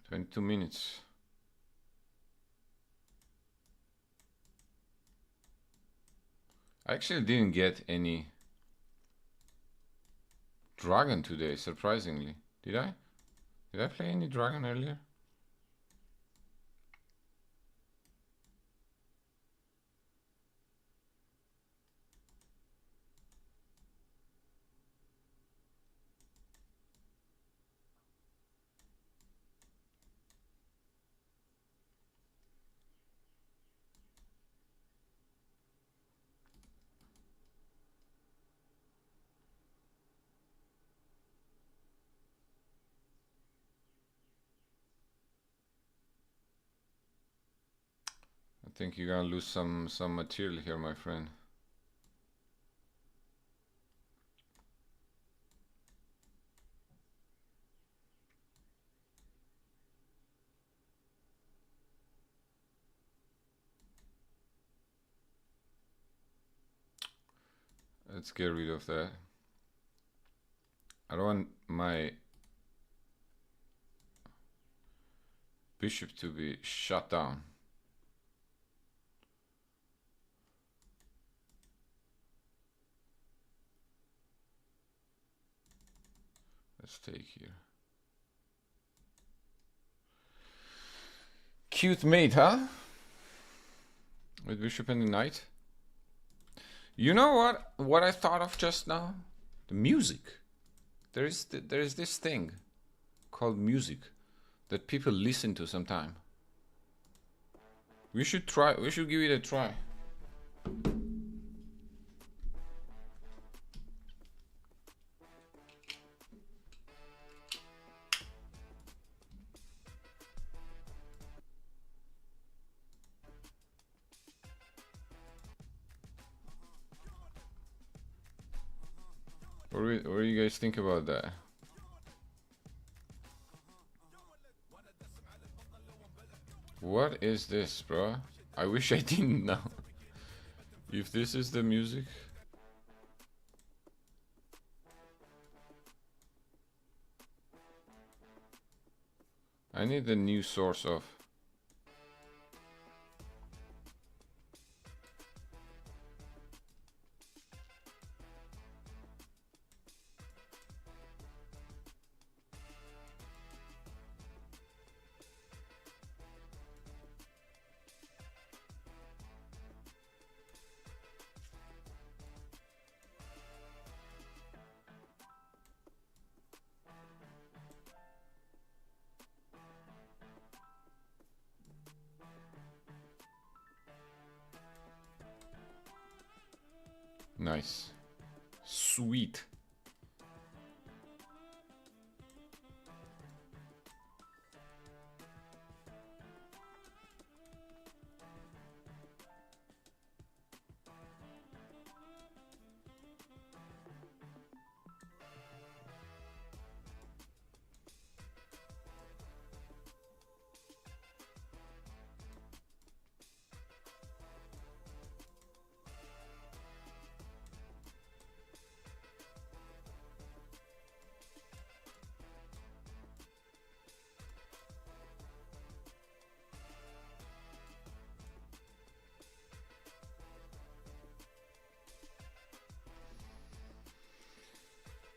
22 minutes. I actually didn't get any dragon today, surprisingly. Did I? Did I play any dragon earlier? I think you're gonna lose some material here, my friend. Let's get rid of that. I don't want my bishop to be shut down. Let's take here. Cute mate, huh? With bishop and the knight. You know what I thought of just now? The music. There is this thing called music that people listen to sometime. We should give it a try. What do you guys think about that? What is this, bro? I wish I didn't know. If this is the music. I need a new source of. Nice. Sweet.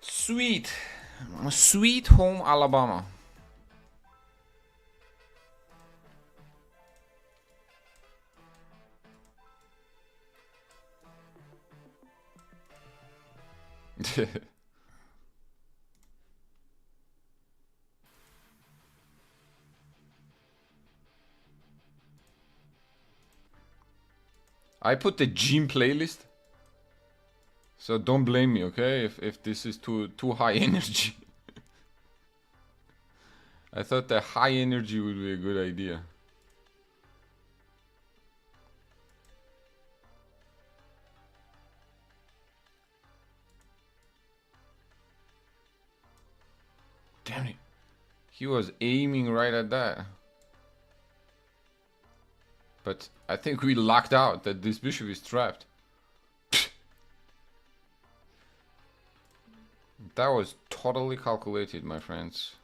Sweet. Sweet home Alabama. I put the gym playlist, so don't blame me, okay? If this is too high energy. I thought the high energy would be a good idea. Damn it. He was aiming right at that. But I think we lucked out that this bishop is trapped. That was totally calculated, my friends.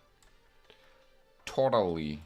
Totally.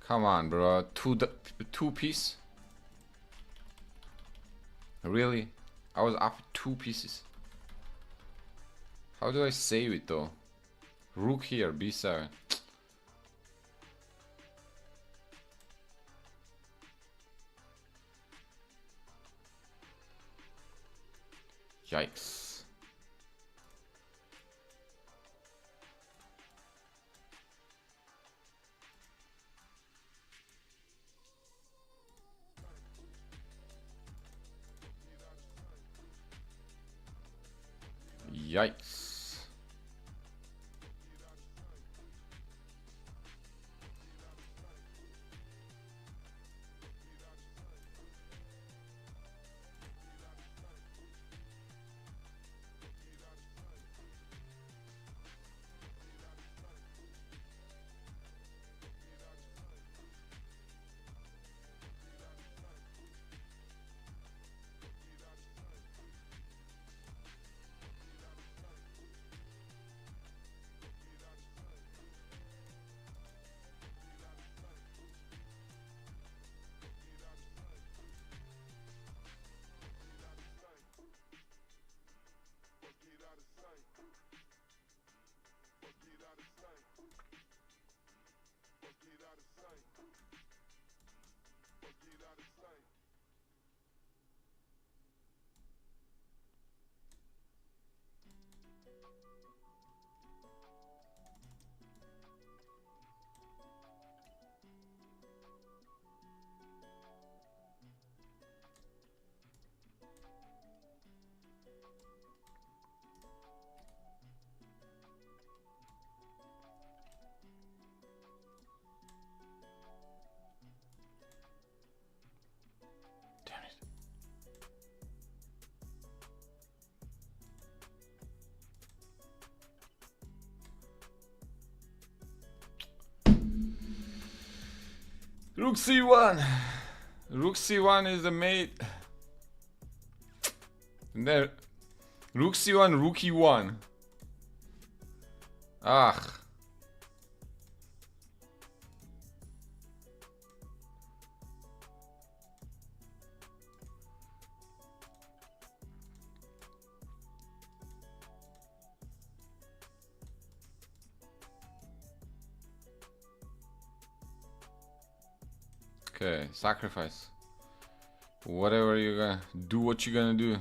Come on, bro. Two piece? Really? I was up 2 pieces. How do I save it though? Rook here, b7. Yikes. Yikes. Rook c1. Rook c1 is the mate. And then Rook c1, Rook e1. Ah. Okay, sacrifice. Whatever you're gonna do, what you're gonna do.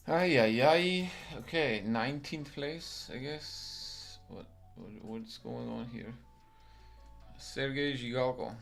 Ay, ay, ay. Okay, 19th place, I guess. What's going on here? Sergei Zhigalko.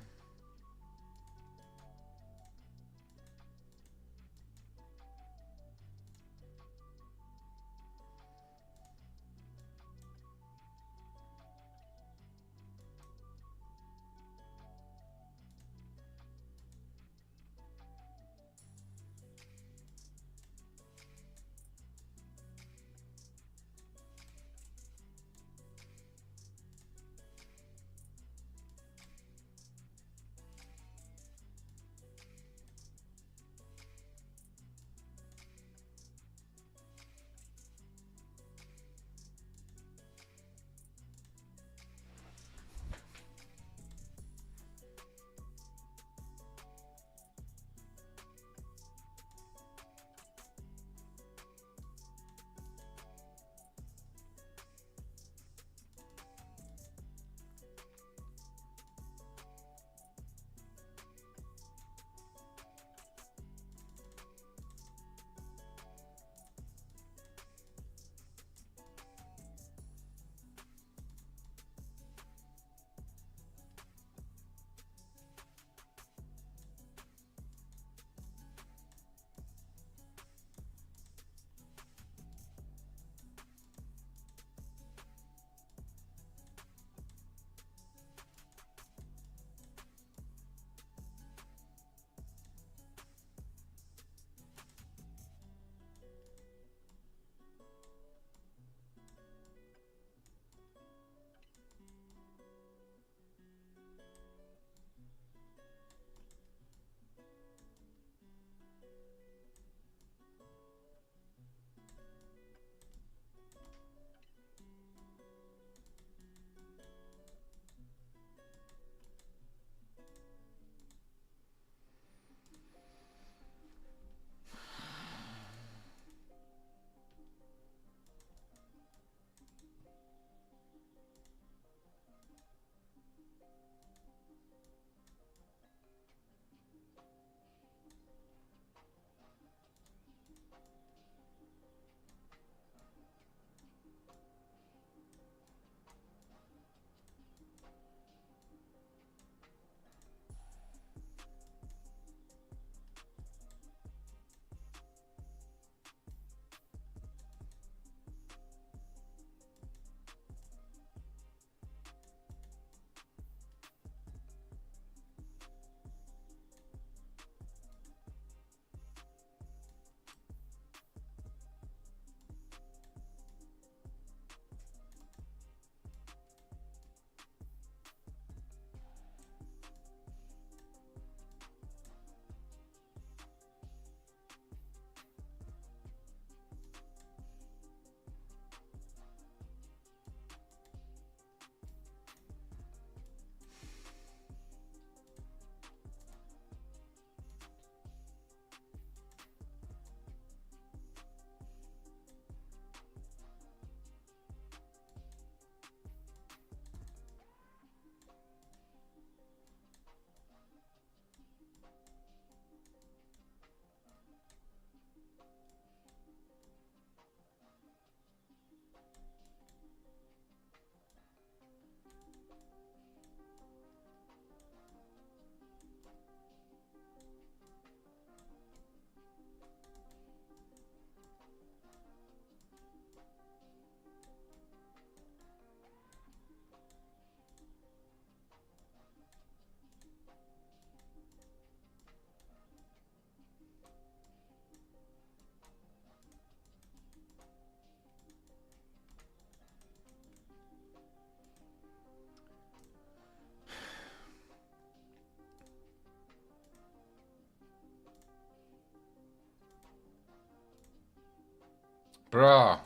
Bruh.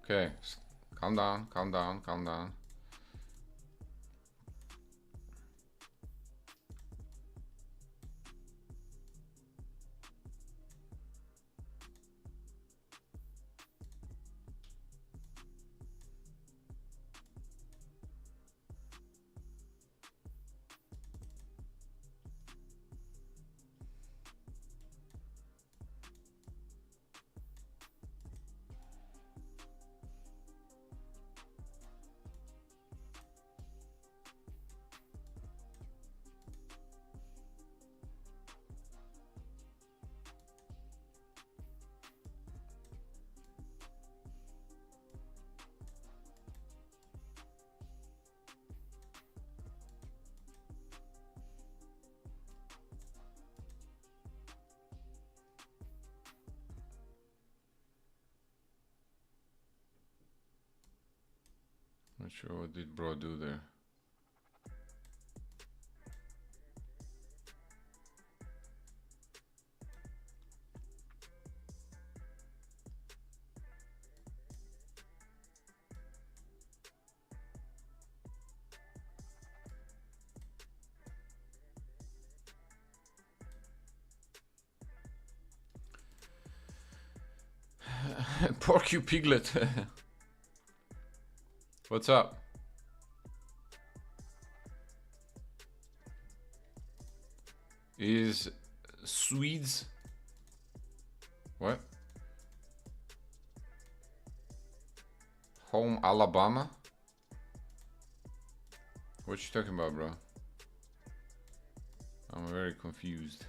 Okay, calm down, calm down, calm down. Not sure what did bro do there. Pork you piglet. What's up? Is Swedes what? Home Alabama? What you talking about, bro? I'm very confused.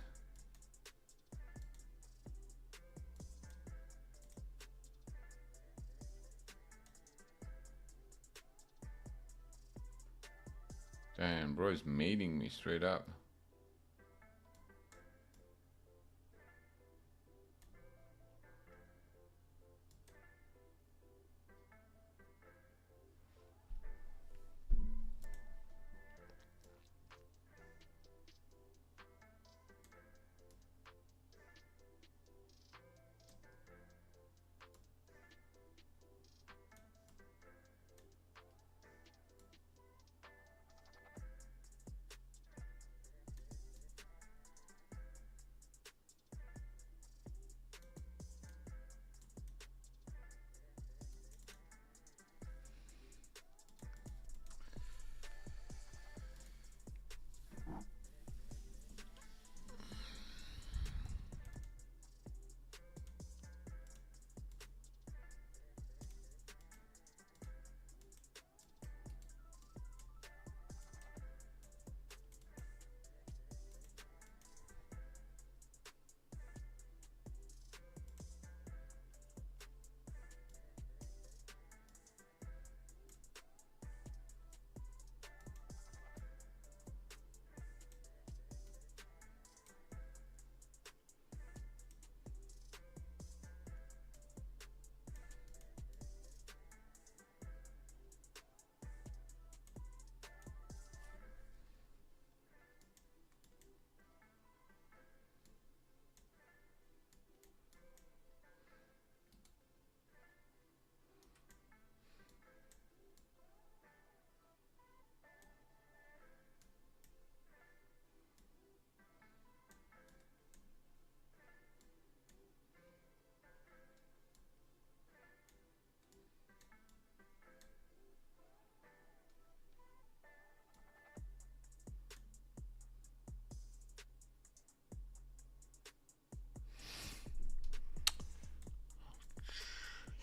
Damn, bro is mating me straight up.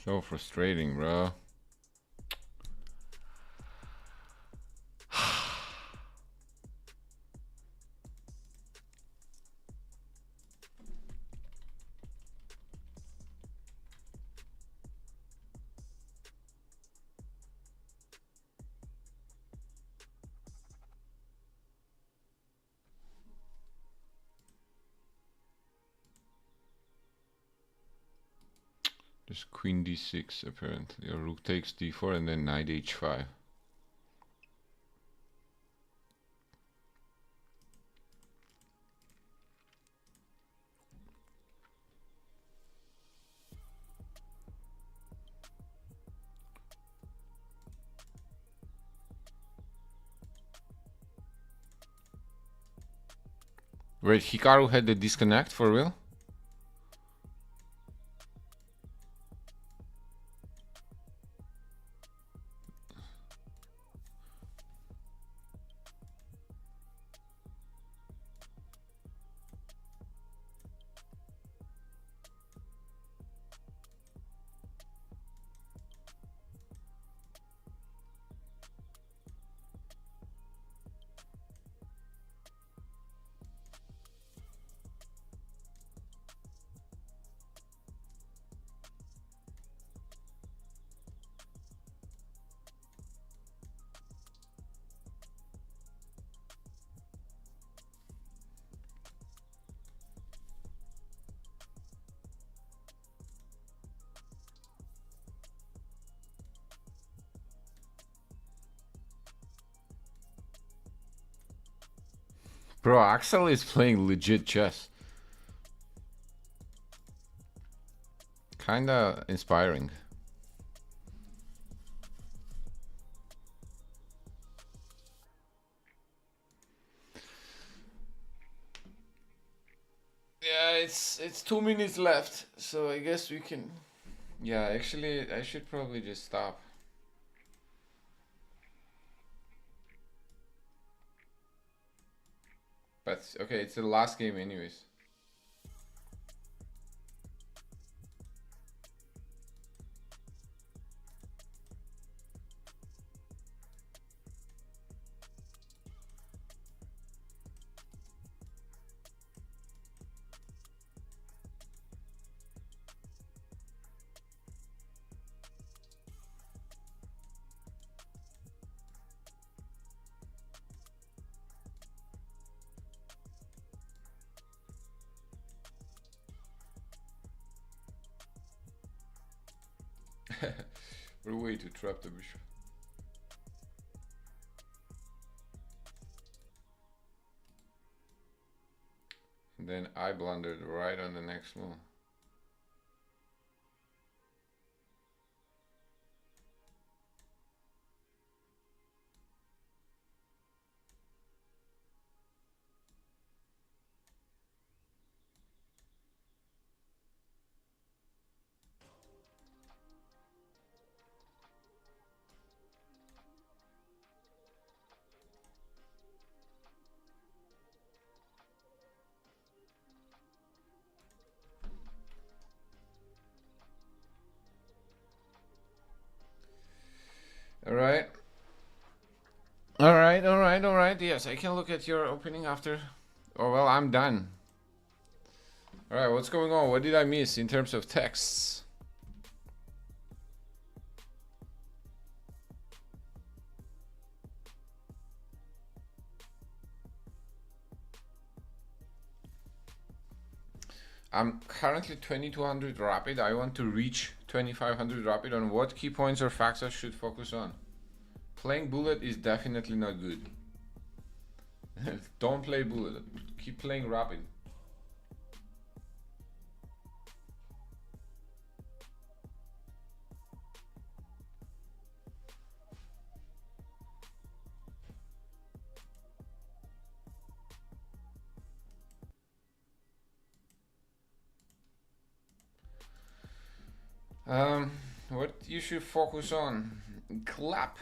So frustrating, bro. Just queen d6 apparently, or rook takes d4 and then knight h5. Wait, Hikaru had the disconnect for real? Bro, Axel is playing legit chess. Kinda inspiring. Yeah, it's 2 minutes left, so I guess we can. Yeah, actually, I should probably just stop. But okay, it's the last game anyways. What a way to trap the bishop. And then I blundered right on the next move. All right. All right, all right, all right. Yes, I can look at your opening after. Oh, well, I'm done. All right, what's going on? What did I miss in terms of texts? I'm currently 2200 rapid. I want to reach 2500 rapid. On what key points or facts I should focus on? Playing bullet is definitely not good. Don't play bullet. Keep playing rapid. What you should focus on? Clap.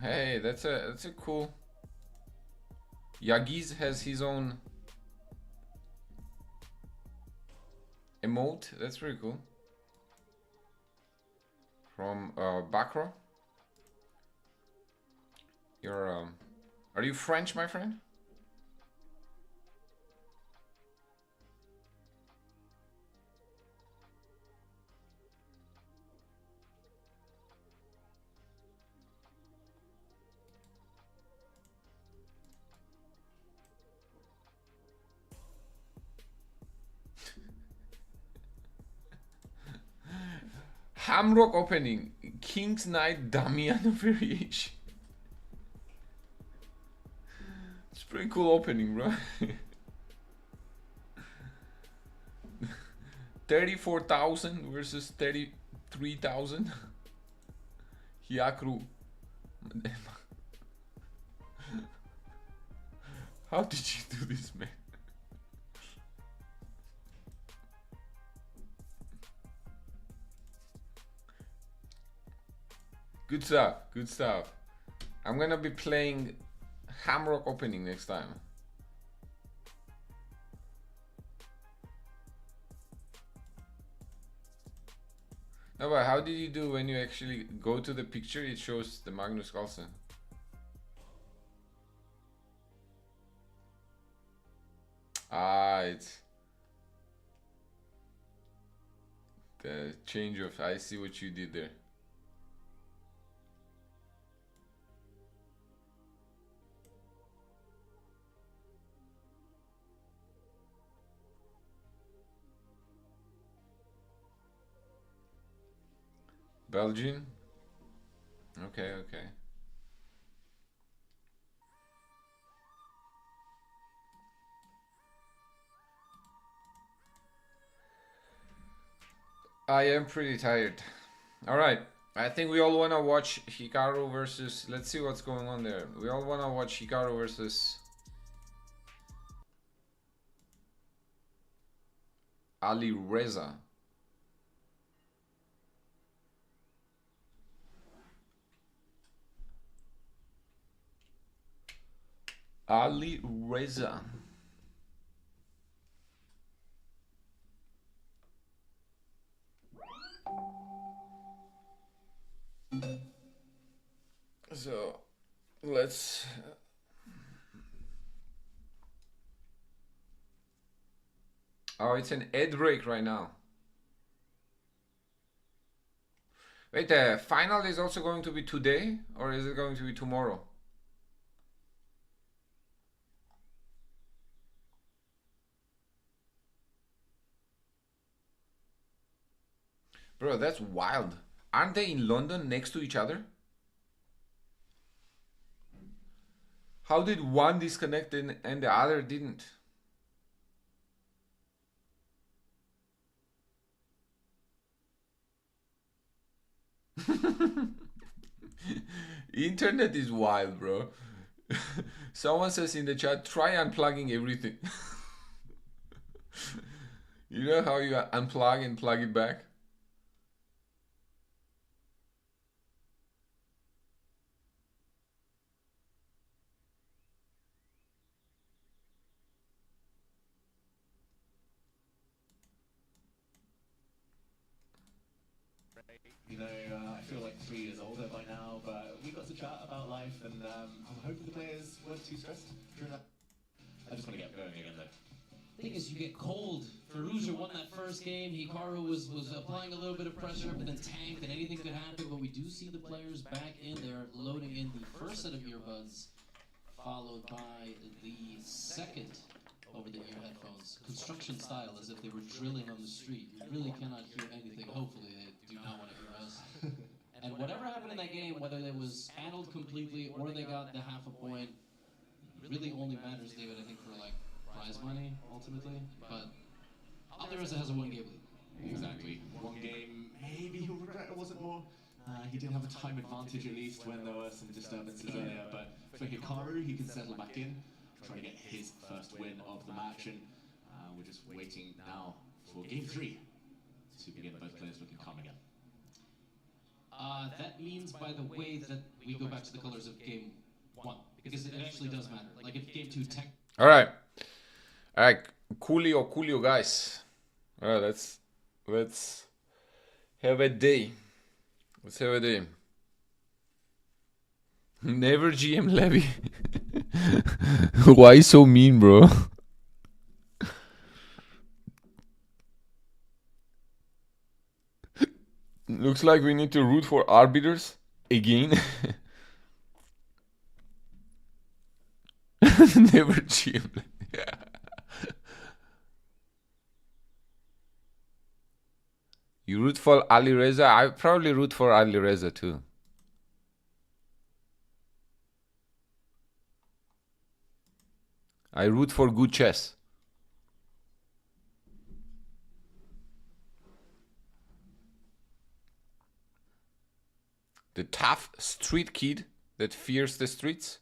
Hey, that's a cool. Yagiz has his own emote. That's pretty cool. From Bakro. You're are you French, my friend? Hamrock opening. King's Knight Damiano variation. It's a pretty cool opening, bro. 34,000 versus 33,000. Hikaru. How did you do this, man? Good stuff. Good stuff. I'm gonna be playing Hamrock opening next time. No, but how did you do when you actually go to the picture? It shows the Magnus Carlsen. Ah, it's the change of. I see what you did there. Belgian? Okay, okay. I am pretty tired. Alright, I think we all want to watch Hikaru versus... Let's see what's going on there. We all want to watch Hikaru versus... Alireza. Alireza. So, let's... Oh, it's an ad break right now. Wait, the final is also going to be today, or is it going to be tomorrow? Bro, that's wild. Aren't they in London next to each other? How did one disconnect and the other didn't? Internet is wild, bro. Someone says in the chat, try unplugging everything. You know how you unplug and plug it back? You know, I feel like 3 years older by now, but we got to chat about life, and I'm hoping the players weren't too stressed during that. I just want to get going again, though. The thing is, you get cold. Fallujah won that first game. Hikaru was applying a little bit of pressure, but then tanked, and anything could happen. But we do see the players back in there, loading in the first set of earbuds, followed by the second over-the-ear headphones. Construction style, as if they were drilling on the street. You really cannot hear anything. Hopefully, they do not want to hear us. And whatever happened in that game, whether it was handled completely or they got the half a point, really only matters, David, I think, for like prize money ultimately. But Alireza has a 1-game lead. Exactly. 1 game, maybe he'll regret it wasn't more. He did have a time advantage at least when there were some disturbances earlier, but for Hikaru, he can settle back in, try to get his first win of the match, and we're just waiting now for game 3 to begin. Both players looking calm again. That means, by the way, that we go back to the colors of game 1, because it actually does matter. Like if game 2 tech. All right, coolio, guys. All right, let's have a day. Let's have a day. Never GM Levy. Why so mean, bro? Looks like we need to root for arbiters again. Never GM Levy. You root for Alireza? I probably root for Alireza too. I root for good chess. The tough street kid that fears the streets.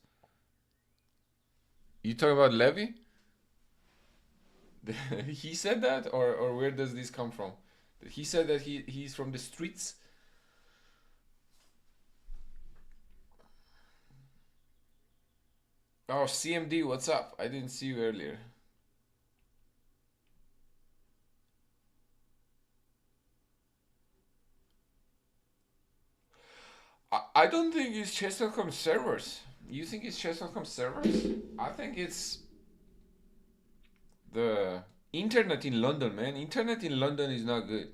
You talking about Levy? He said that, or where does this come from? He said that he's from the streets. Oh, CMD, what's up? I didn't see you earlier. I don't think it's Chess.com servers. You think it's Chess.com servers? I think it's the internet in London, man. Internet in London is not good.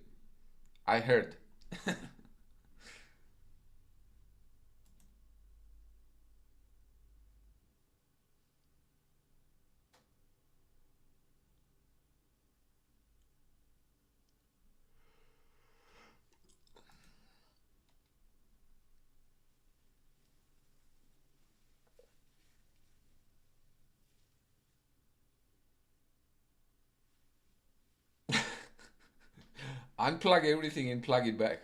I heard. Unplug everything and plug it back.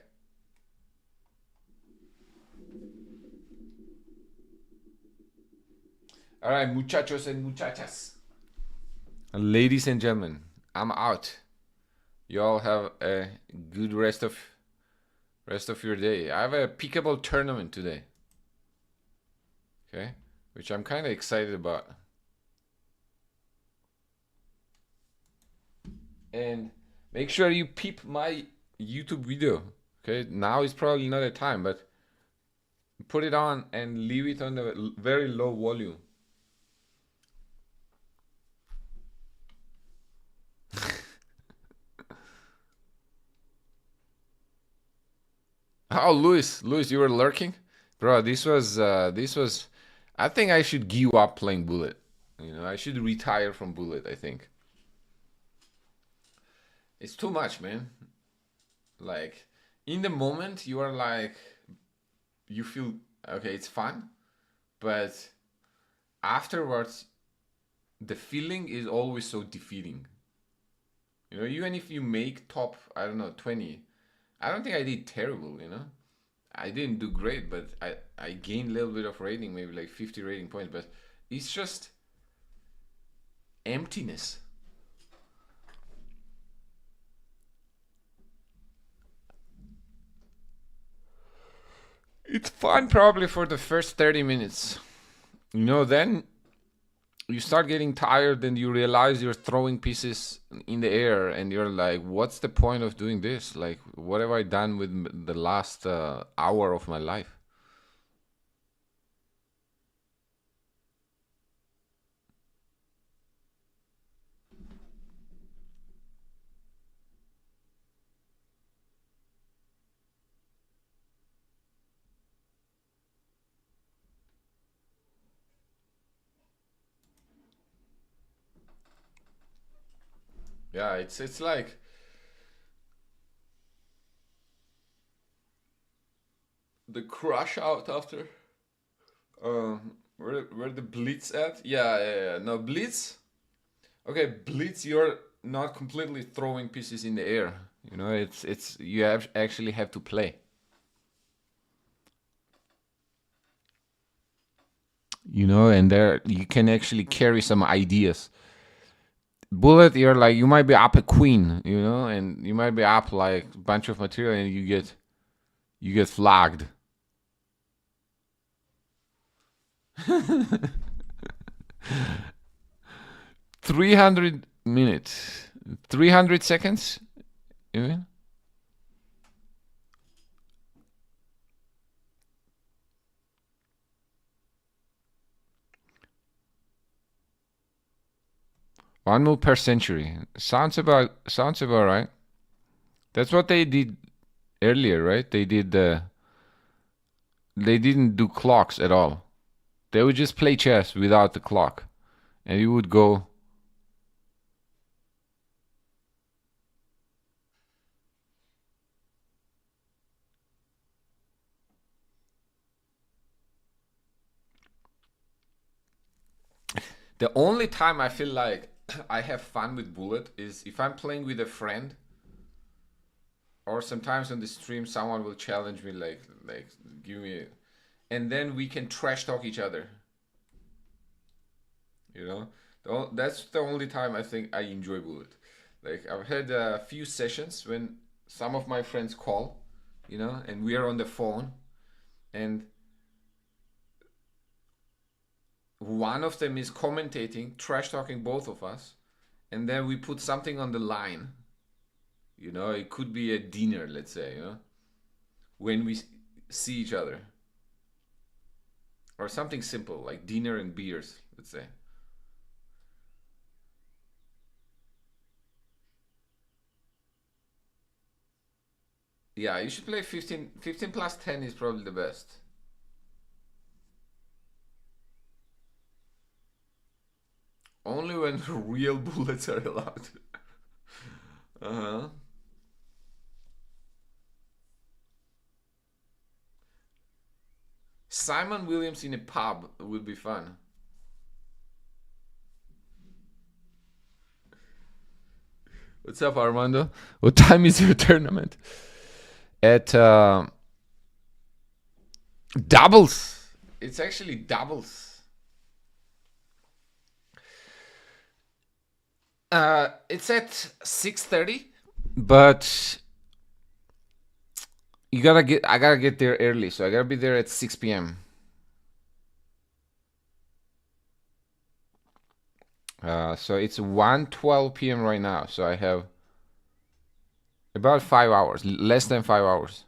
All right, muchachos and muchachas. Ladies and gentlemen, I'm out. You all have a good rest of your day. I have a pickable tournament today. Okay? Which I'm kind of excited about. And make sure you peep my YouTube video. Okay? Now is probably not a time, but put it on and leave it on a very low volume. Oh, Luis, you were lurking, bro. This was. I think I should give up playing Bullet. I should retire from Bullet. I think it's too much, man. Like in the moment, you are like, you feel okay, it's fun, but afterwards, the feeling is always so defeating. Even if you make top, I don't know, 20. I don't think I did terrible. I didn't do great, but I gained a little bit of rating, maybe like 50 rating points, but it's just emptiness. It's fun probably for the first 30 minutes. Then you start getting tired and you realize you're throwing pieces in the air and you're like, what's the point of doing this? Like, what have I done with the last hour of my life? Yeah, it's like the crush out after where the blitz at? Yeah. No, blitz. Okay, blitz. You're not completely throwing pieces in the air. It's you actually have to play. And there you can actually carry some ideas. Bullet, you're like, you might be up a queen, and you might be up like a bunch of material, and you get flagged. 300 minutes, 300 seconds. You mean? One move per century. Sounds about right. That's what they did earlier, right? They didn't do clocks at all. They would just play chess without the clock. And you would go. The only time I feel like I have fun with Bullet is if I'm playing with a friend, or sometimes on the stream someone will challenge me, like give me, and then we can trash talk each other. That's the only time I think I enjoy Bullet. Like I've had a few sessions when some of my friends call, and we are on the phone, and one of them is commentating, trash talking both of us, and then we put something on the line. You know, it could be a dinner, let's say, you know, when we see each other. Or something simple, like dinner and beers, let's say. Yeah, you should play 15. 15 plus 10 is probably the best. Only when real bullets are allowed. Uh-huh. Simon Williams in a pub would be fun. What's up, Armando? What time is your tournament? At doubles. It's actually doubles. It's at 6:30, but I gotta get there early, so I gotta be there at 6 p.m. So it's 1:12 p.m. right now, so I have about 5 hours, less than 5 hours.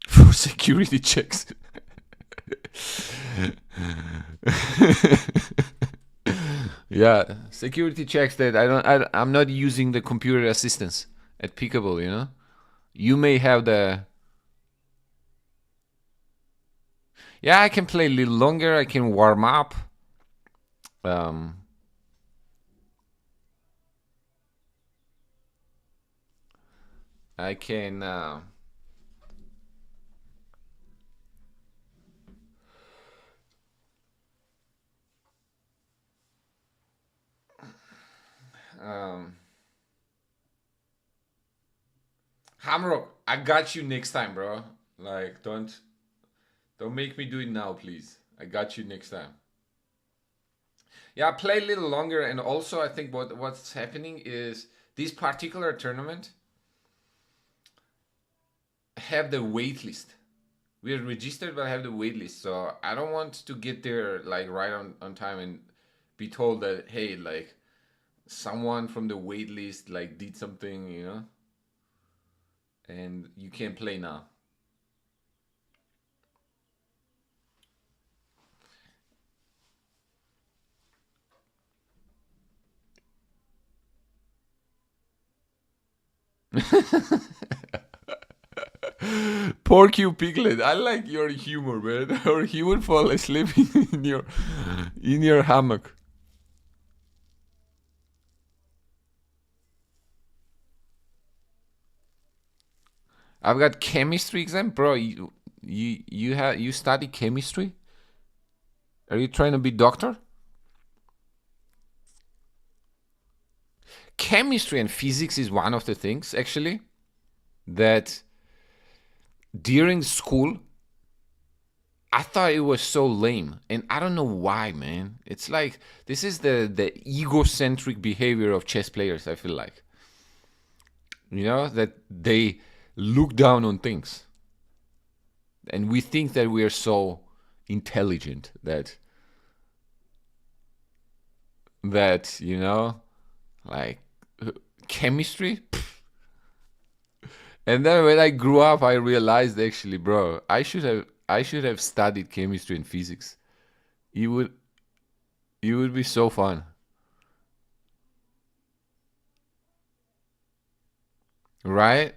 For security checks. Yeah, security checks that I'm not using the computer assistance at Pickable, you know? You may have the... Yeah, I can play a little longer, I can warm up. I can... Hamrock, I got you next time, bro. Like, don't make me do it now, please. I got you next time. Yeah, play a little longer, and also I think what's happening is this particular tournament have the wait list. We are registered, but I have the wait list, so I don't want to get there like right on time and be told that, hey, like someone from the wait list like did something, you know, and you can't play now. Pork you piglet. I like your humor, man. Or he would fall asleep in your hammock. I've got chemistry exam, bro. You study chemistry? Are you trying to be doctor? Chemistry and physics is one of the things actually that during school I thought it was so lame, and I don't know why, man. It's like this is the egocentric behavior of chess players. I feel like, you know, that they look down on things, and we think that we are so intelligent that you know, like chemistry. And then when I grew up, I realized actually, bro, I should have studied chemistry and physics. It would be so fun. Right.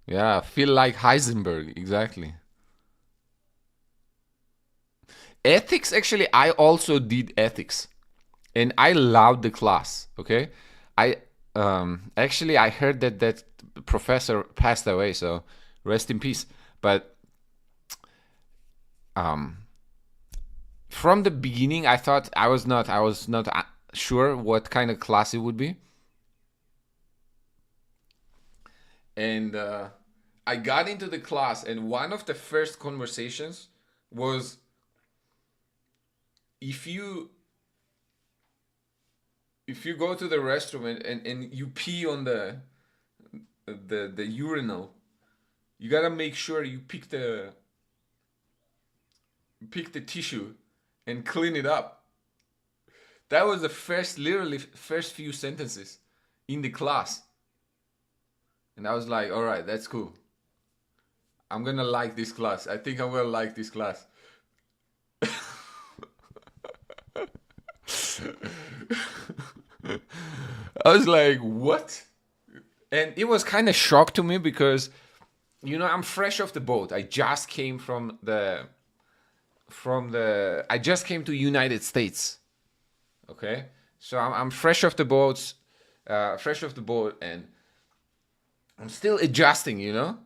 Yeah, feel like Heisenberg, exactly. Ethics, actually, I also did ethics, and I loved the class. Okay, I actually I heard that professor passed away, so rest in peace. But from the beginning, I thought I was not sure what kind of class it would be, and I got into the class, and one of the first conversations was, if you go to the restroom and you pee on the urinal, You gotta make sure you pick the tissue and clean it up. That was the literally first few sentences in the class. And I was like, all right, that's cool. I'm gonna like this class. I think I'm gonna like this class. I was like, what? And it was kind of shock to me because, I'm fresh off the boat. I just came I just came to United States. Okay, so I'm fresh off the boat, and I'm still adjusting.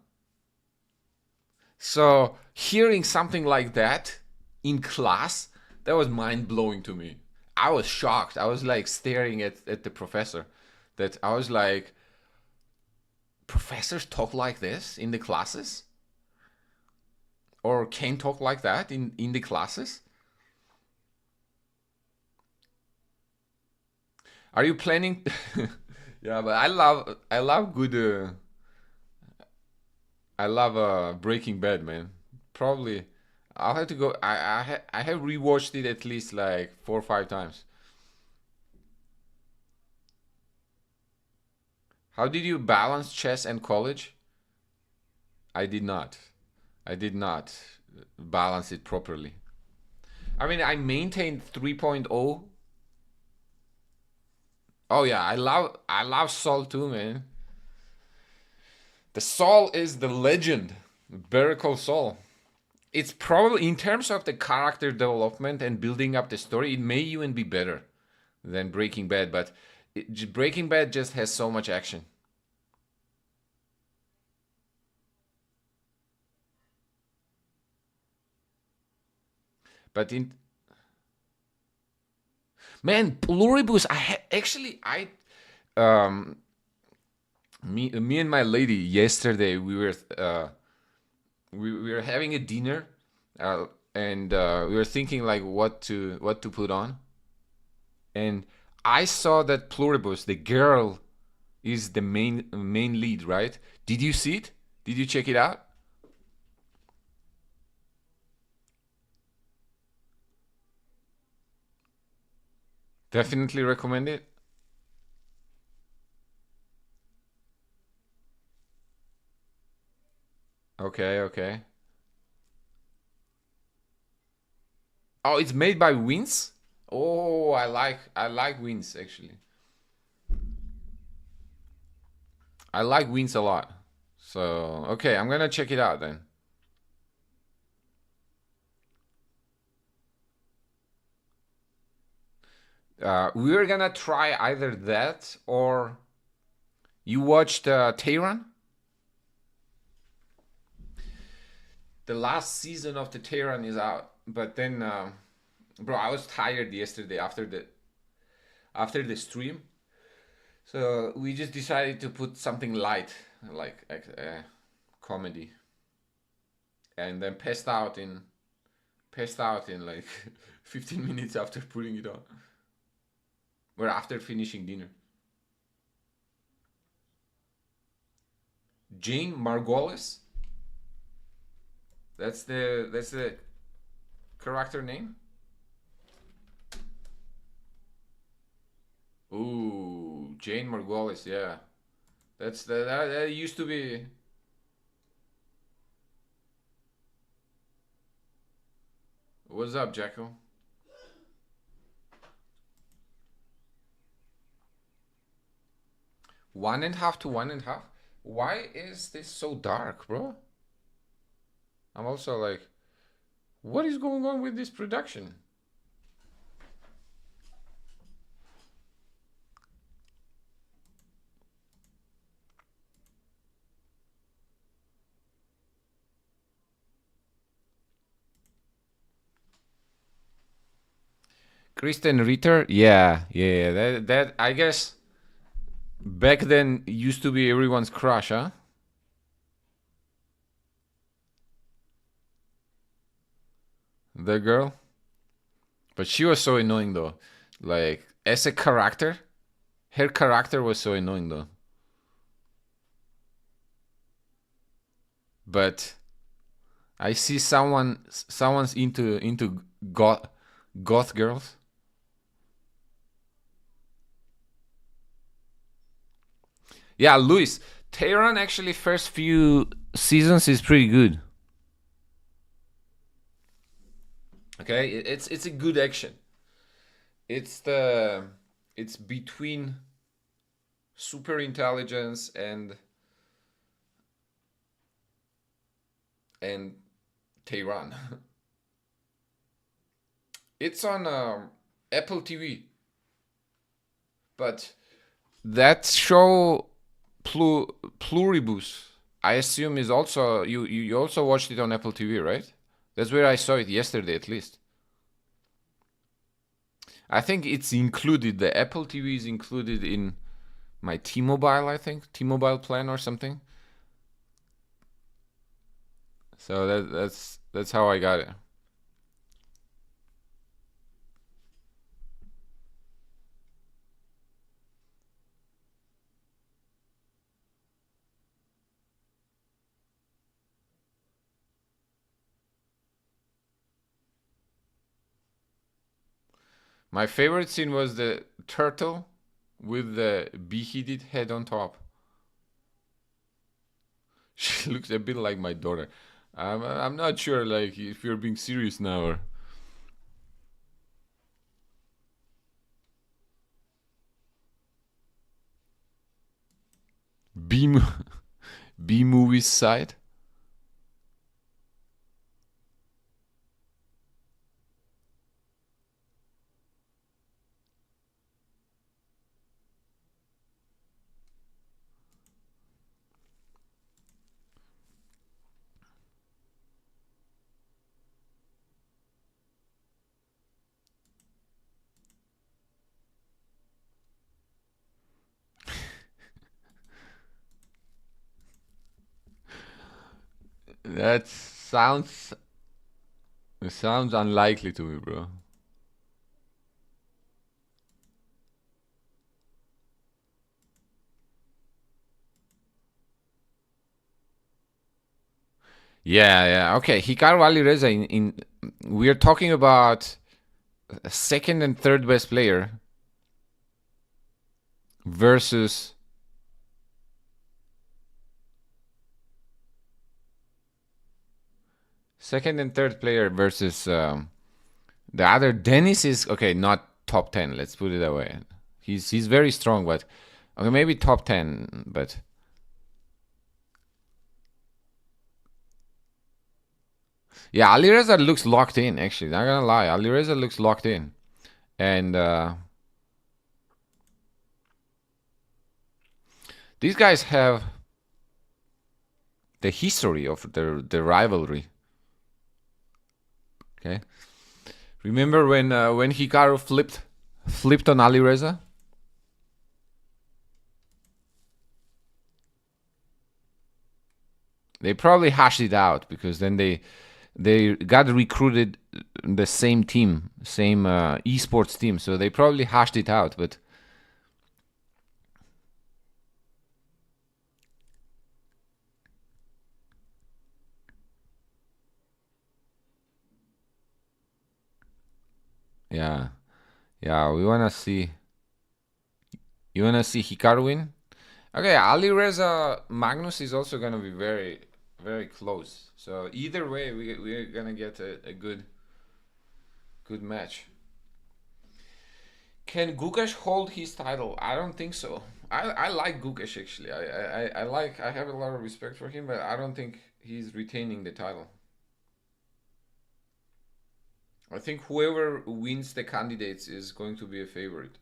So hearing something like that in class, that was mind blowing to me. I was shocked. I was like staring at the professor. That I was like, professors talk like this in the classes? Or can talk like that in the classes? Are you planning? Yeah, but I love good. I love Breaking Bad, man. Probably, I'll have to go. I have rewatched it at least like 4 or 5 times. How did you balance chess and college? I did not. I did not balance it properly. I mean, I maintained 3.0. Oh yeah, I love Saul too, man. The Saul is the legend. Better Call Saul. It's probably, in terms of the character development and building up the story, it may even be better than Breaking Bad, but Breaking Bad just has so much action. But in man, pluribus, um me and my lady yesterday we were having a dinner, and we were thinking like what to put on, and I saw that pluribus, the girl, is the main lead, right? Did you see it? Did you check it out? Definitely recommend it. Okay, okay. Oh, it's made by Wins. Oh, I like Wins actually. I like Wins a lot. So okay, I'm gonna check it out then. We're gonna try either that or you watched Tehran. The last season of the Tehran is out, but then, bro, I was tired yesterday after the stream, so we just decided to put something light, like comedy, and then passed out in like 15 minutes after putting it on, or after finishing dinner. Jane Margolis, that's the character name. Ooh, Jane Margolis, yeah. That used to be. What's up, Jacko? 1.5 to 1.5. Why is this so dark, bro? I'm also like, what is going on with this production? Kristen Ritter, yeah, yeah. That I guess back then used to be everyone's crush, huh? The girl, but she was so annoying though. Like as a character, her character was so annoying though. but I see someone's into goth girls. Yeah, Luis, Tehran actually first few seasons is pretty good. Okay, it's a good action. It's between super intelligence and Tehran. It's on Apple TV, but that show Pluribus, I assume, is also you also watched it on Apple TV, right? That's where I saw it yesterday, at least. I think it's included. The Apple TV is included in my T-Mobile, I think, T-Mobile plan or something. So that's how I got it. My favorite scene was the turtle with the beheaded head on top. She looks a bit like my daughter. I'm not sure, like, if you're being serious now or. B movies side. That sounds unlikely to me, bro. Yeah. Okay, Hikaru Alireza in we're talking about second and third best player versus second and third player versus the other. Dennis is okay, not top 10. Let's put it that way. He's very strong, but okay, maybe top 10. But yeah, Alireza looks locked in. Actually, not gonna lie, Alireza looks locked in, and these guys have the history of the rivalry. Okay, remember when Hikaru flipped on Alireza? They probably hashed it out because then they got recruited the same team, same esports team, so they probably hashed it out. But yeah, we wanna see. You wanna see Hikaru win? Okay, Alireza Magnus is also gonna be very, very close. So either way, we're gonna get a good match. Can Gukesh hold his title? I don't think so. I like Gukesh actually. I have a lot of respect for him, but I don't think he's retaining the title. I think whoever wins the candidates is going to be a favorite.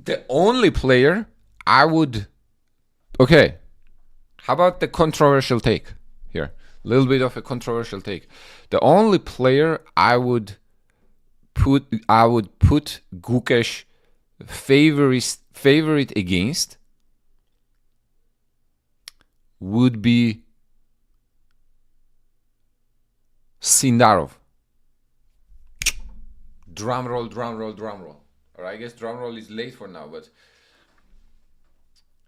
The only player I would. Okay, how about the controversial take here? A little bit of a controversial take. The only player I would put Gukesh favorite against would be Sindarov. Drum roll, drum roll, drum roll. Or I guess drum roll is late for now, but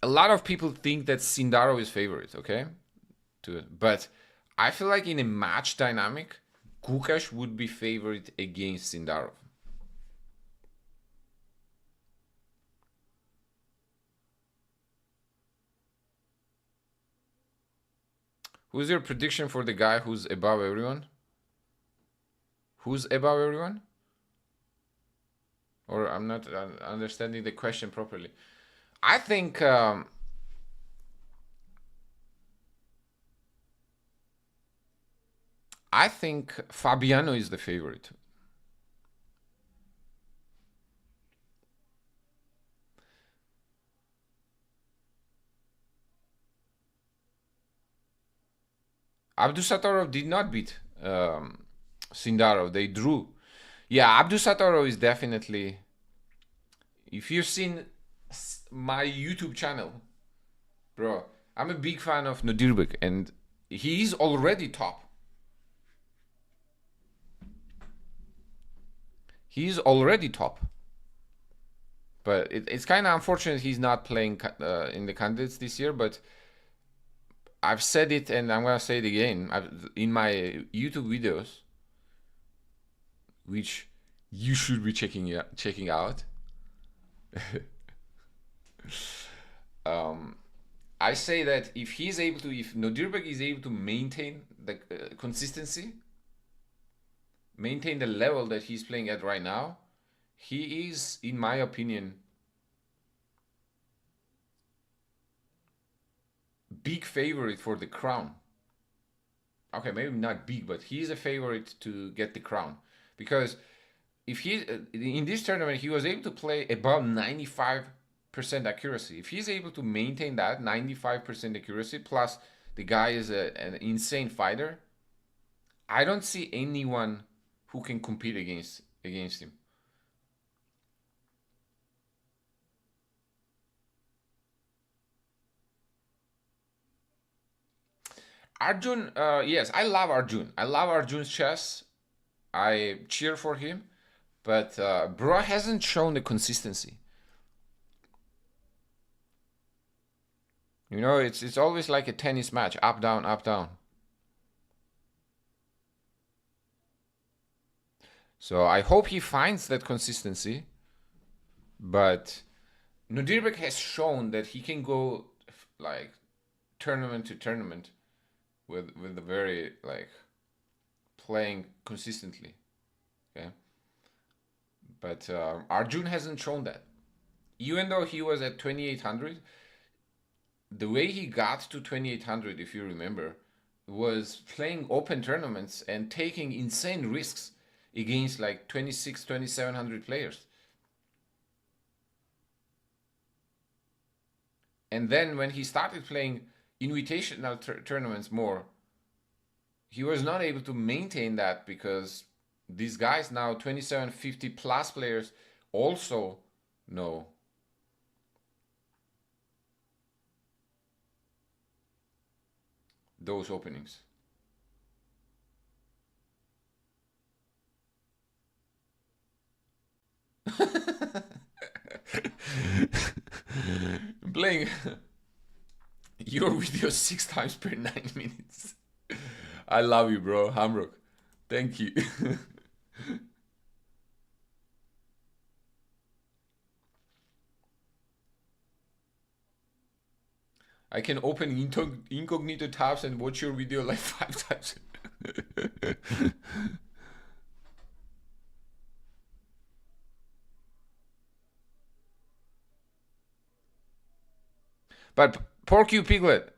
a lot of people think that Sindaro is favorite, okay? But I feel like in a match dynamic, Gukash would be favorite against Sindarov. Who's your prediction for the guy who's above everyone? Who's above everyone? Or I'm not understanding the question properly. I think Fabiano is the favorite. Abdusattorov did not beat Sindarov. They drew. Yeah, Abdusattorov is definitely. If you've seen my YouTube channel, bro, I'm a big fan of Nodirbek, and he's already top. He's already top. But it's kind of unfortunate he's not playing in the candidates this year, but I've said it and I'm going to say it again. In my YouTube videos, which you should be checking out. I say that if Nodirbek is able to maintain the consistency, maintain the level that he's playing at right now, he is, in my opinion, big favorite for the crown. Okay, maybe not big, but he's a favorite to get the crown. Because if he in this tournament, he was able to play above 95% accuracy. If he's able to maintain that 95% accuracy, plus the guy is an insane fighter, I don't see anyone who can compete against him. Arjun, yes, I love Arjun. I love Arjun's chess. I cheer for him, but Bro hasn't shown the consistency. You know, it's always like a tennis match, up down, up down. So I hope he finds that consistency, but Nodirbek has shown that he can go like tournament to tournament with the very like playing consistently. Okay, but Arjun hasn't shown that. Even though he was at 2800, the way he got to 2800, if you remember, was playing open tournaments and taking insane risks against like 2700 players. And then when he started playing invitational tournaments more, he was not able to maintain that because these guys now, 2750 plus players, also know those openings. Playing your video 6 times per 9 minutes. I love you, bro. Hamrock. Thank you. I can open incognito tabs and watch your video like 5 times. But Porky Piglet,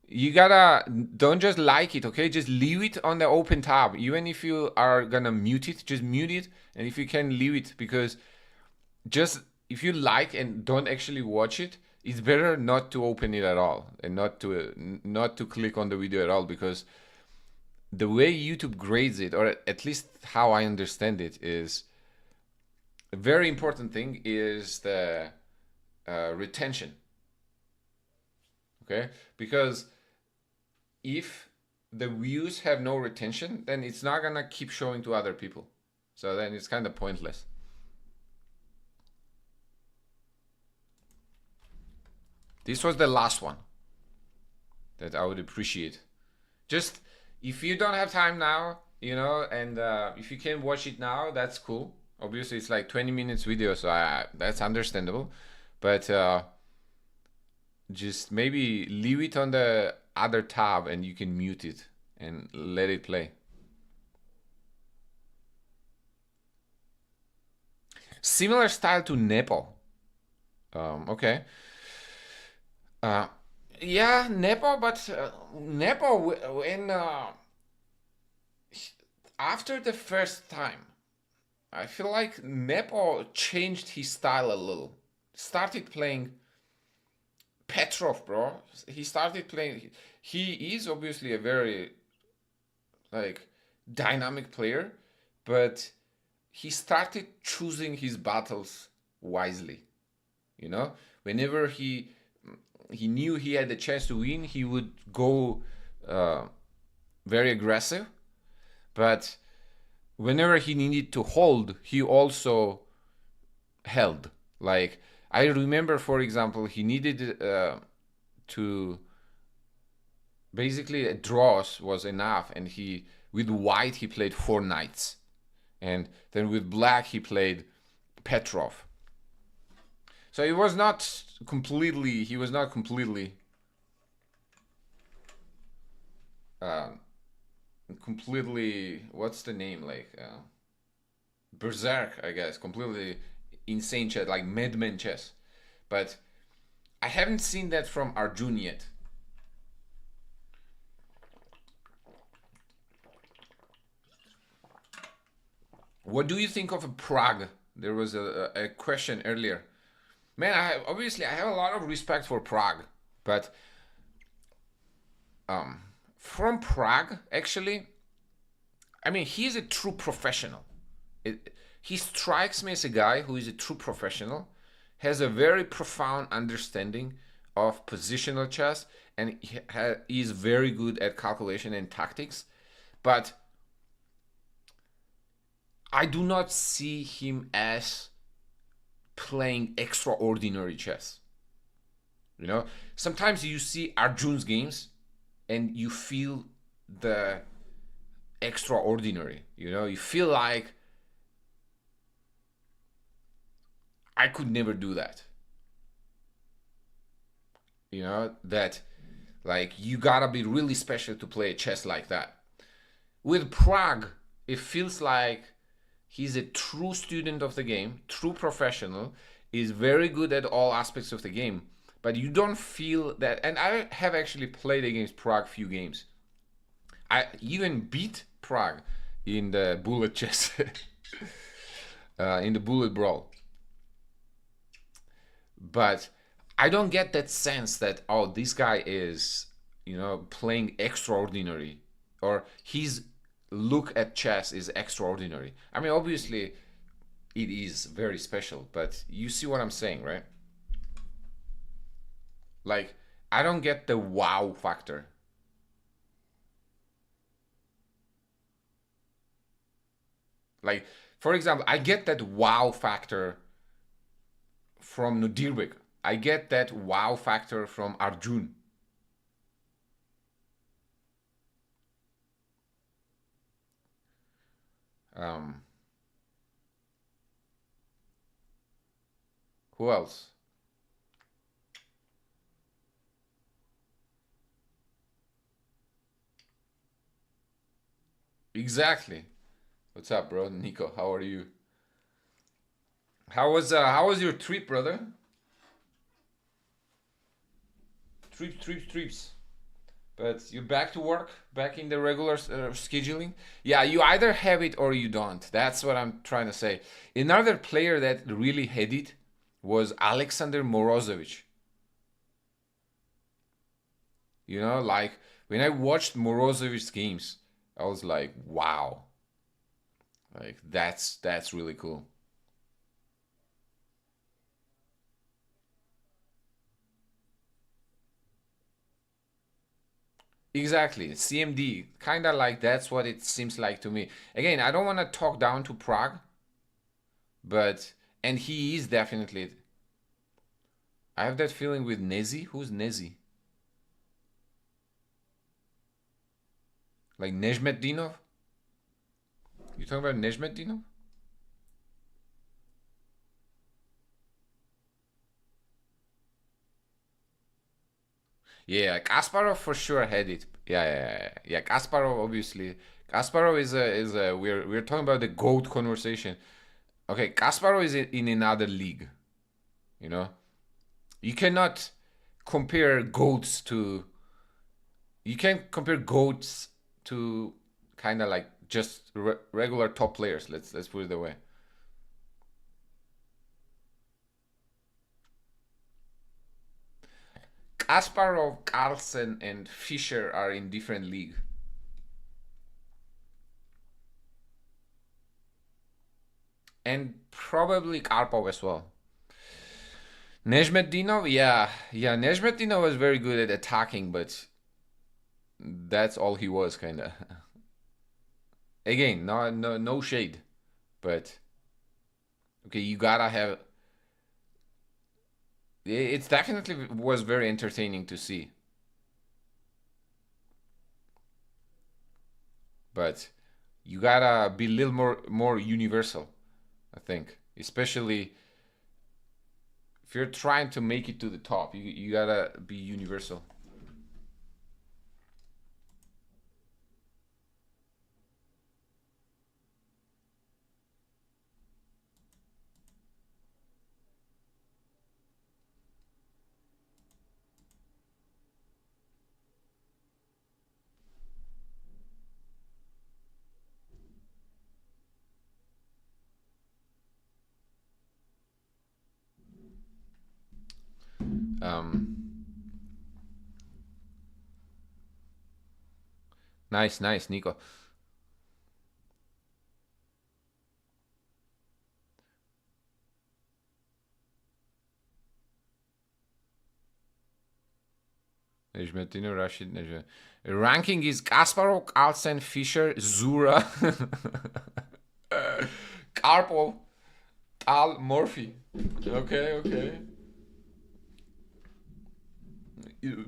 you gotta don't just like it, okay? Just leave it on the open tab. Even if you are gonna mute it, just mute it. And if you can, leave it, because just if you like and don't actually watch it, it's better not to open it at all and not to click on the video at all, because the way YouTube grades it, or at least how I understand it, is a very important thing is the retention. Okay, because if the views have no retention, then it's not gonna keep showing to other people. So then it's kind of pointless. This was the last one that I would appreciate. Just if you don't have time now, you know, and if you can watch it now, that's cool. Obviously, it's like 20 minutes video, so that's understandable. But just maybe leave it on the other tab and you can mute it and let it play. Similar style to Nepo. Okay. Yeah, Nepo, but Nepo, when after the first time, I feel like Nepo changed his style a little. Started playing Petrov, bro. He started playing. He is obviously a very like dynamic player, but he started choosing his battles wisely. You know, whenever he knew he had the chance to win, he would go very aggressive. But whenever he needed to hold, he also held. Like, I remember, for example, he needed to basically a draws was enough, and he with white he played 4 knights, and then with black he played Petrov. So it was not completely. He was not completely. Completely. What's the name, like? Berserk, I guess. Completely insane chess, like madman chess. But I haven't seen that from Arjun yet. What do you think of Prague? There was a question earlier. Man, I have a lot of respect for Prague, but from Prague, actually, I mean, he's a true professional. He strikes me as a guy who is a true professional, has a very profound understanding of positional chess, and he is very good at calculation and tactics, but I do not see him as playing extraordinary chess. You know, sometimes you see Arjun's games and you feel the extraordinary. You know, you feel like I could never do that. You know, that like you gotta be really special to play chess like that. With Prague, it feels like he's a true student of the game, true professional, is very good at all aspects of the game, but you don't feel that. And I have actually played against Prague few games. I even beat Prague in the bullet chess, in the bullet brawl. But I don't get that sense that, oh, this guy is, you know, playing extraordinary, or his look at chess is extraordinary. I mean, obviously, it is very special, but you see what I'm saying, right? Like, I don't get the wow factor. Like, for example, I get that wow factor from Nudirbek. I get that wow factor from Arjun. Who else? Exactly. What's up, bro? Nico, how are you? How was your trip, brother? Trips. But you're back to work, back in the regular scheduling. Yeah, you either have it or you don't. That's what I'm trying to say. Another player that really had it was Alexander Morozevich. You know, like when I watched Morozevich's games, I was like, wow. Like that's really cool. Exactly, CMD, kind of like that's what it seems like to me. Again, I don't want to talk down to Prague, but and he is definitely. I have that feeling with Nezi. Who's Nezi? Like Nezmetdinov? You talking about Nezmetdinov? Yeah, Kasparov for sure had it. Yeah. Kasparov obviously. Kasparov is a we're talking about the GOAT conversation. Okay, Kasparov is in another league. You know, you cannot compare goats to. You can't compare goats to kind of like just regular top players. Let's put it that way. Kasparov, Carlsen, and Fischer are in different league. And probably Karpov as well. Nezmetdinov, yeah, Nezmetdinov was very good at attacking, but that's all he was, kind of. Again, no shade, but okay, you gotta have. It's definitely was very entertaining to see, but you gotta be a little more universal, I think, especially if you're trying to make it to the top. You gotta be universal. Um, nice, Nico. Nejmetdinov, Rashid, Nejmet. Ranking is Kasparov, Carlsen, Fischer, Zura, Karpov, Tal, Murphy. Okay.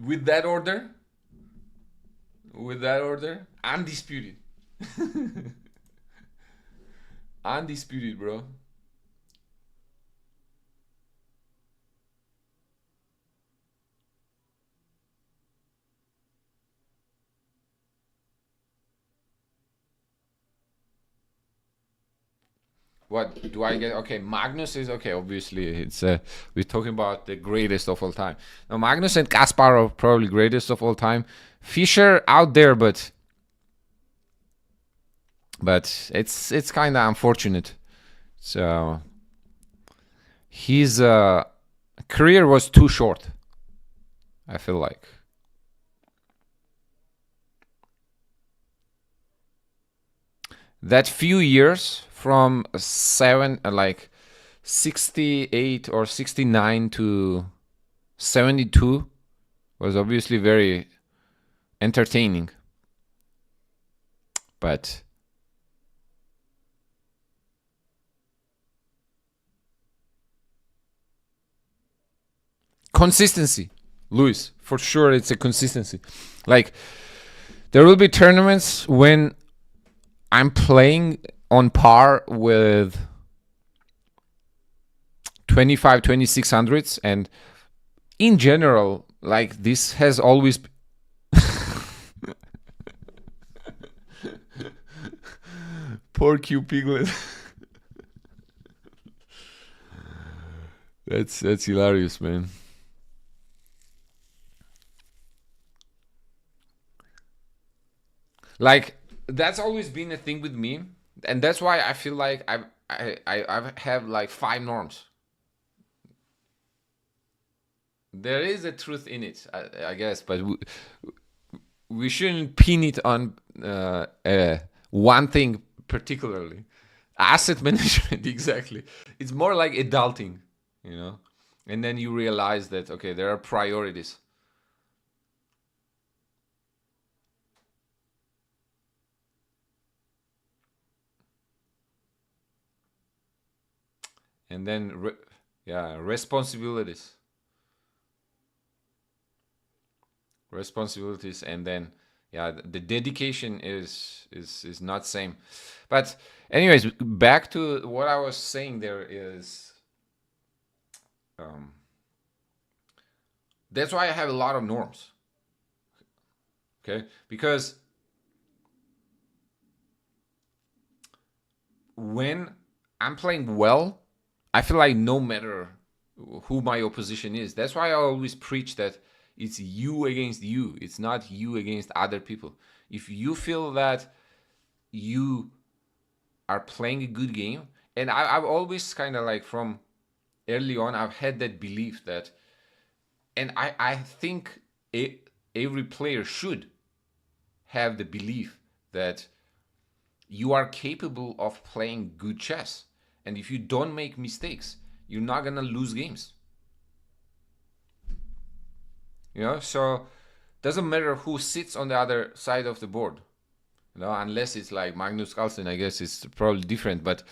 With that order, undisputed. Undisputed, bro. What do I get? Okay, Magnus is okay. Obviously, it's we're talking about the greatest of all time. Now, Magnus and Kasparov probably greatest of all time. Fischer out there, but it's kind of unfortunate. So his career was too short, I feel like. That few years from 68 or 69 to 72 was obviously very entertaining. But consistency, Luis, for sure it's a consistency. Like there will be tournaments when I'm playing on par with 2600s, and in general, like this has always poor Q Piglet. That's hilarious, man. Like that's always been a thing with me, and that's why I feel like I have like 5 norms. There is a truth in it, I guess, but we shouldn't pin it on one thing particularly. Asset management, exactly. It's more like adulting, you know, and then you realize that okay, there are priorities. and then responsibilities, and then the dedication is not same. But anyways, back to what I was saying. There is that's why I have a lot of norms. Okay, because when I'm playing well, I feel like no matter who my opposition is, that's why I always preach that it's you against you. It's not you against other people. If you feel that you are playing a good game, and I've always kind of like from early on, I've had that belief that, and I think every player should have the belief that you are capable of playing good chess. And if you don't make mistakes, you're not going to lose games. You know, so doesn't matter who sits on the other side of the board. You know, unless it's like Magnus Carlsen, I guess it's probably different. But,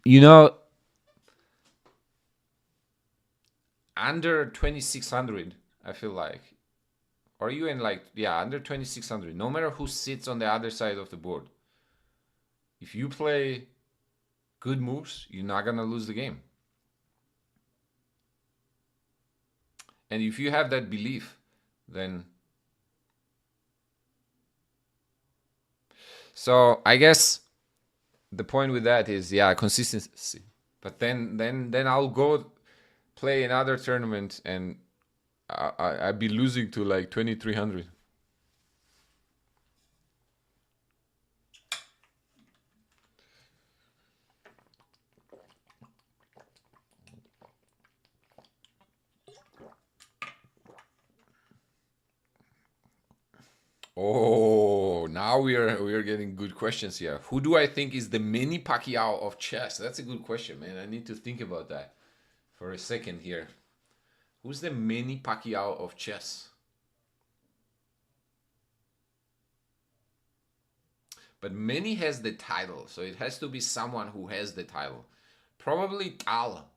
you know, under 2600, I feel like, or even like, under 2600, no matter who sits on the other side of the board, if you play good moves, you're not going to lose the game. And if you have that belief, then... So I guess the point with that is, consistency. But then I'll go play another tournament and I'd be losing to like 2300. Oh, now we are getting good questions here. Who do I think is the Manny Pacquiao of chess? That's a good question, man. I need to think about that for a second here. Who's the Manny Pacquiao of chess? But Manny has the title, so it has to be someone who has the title. Probably Tal.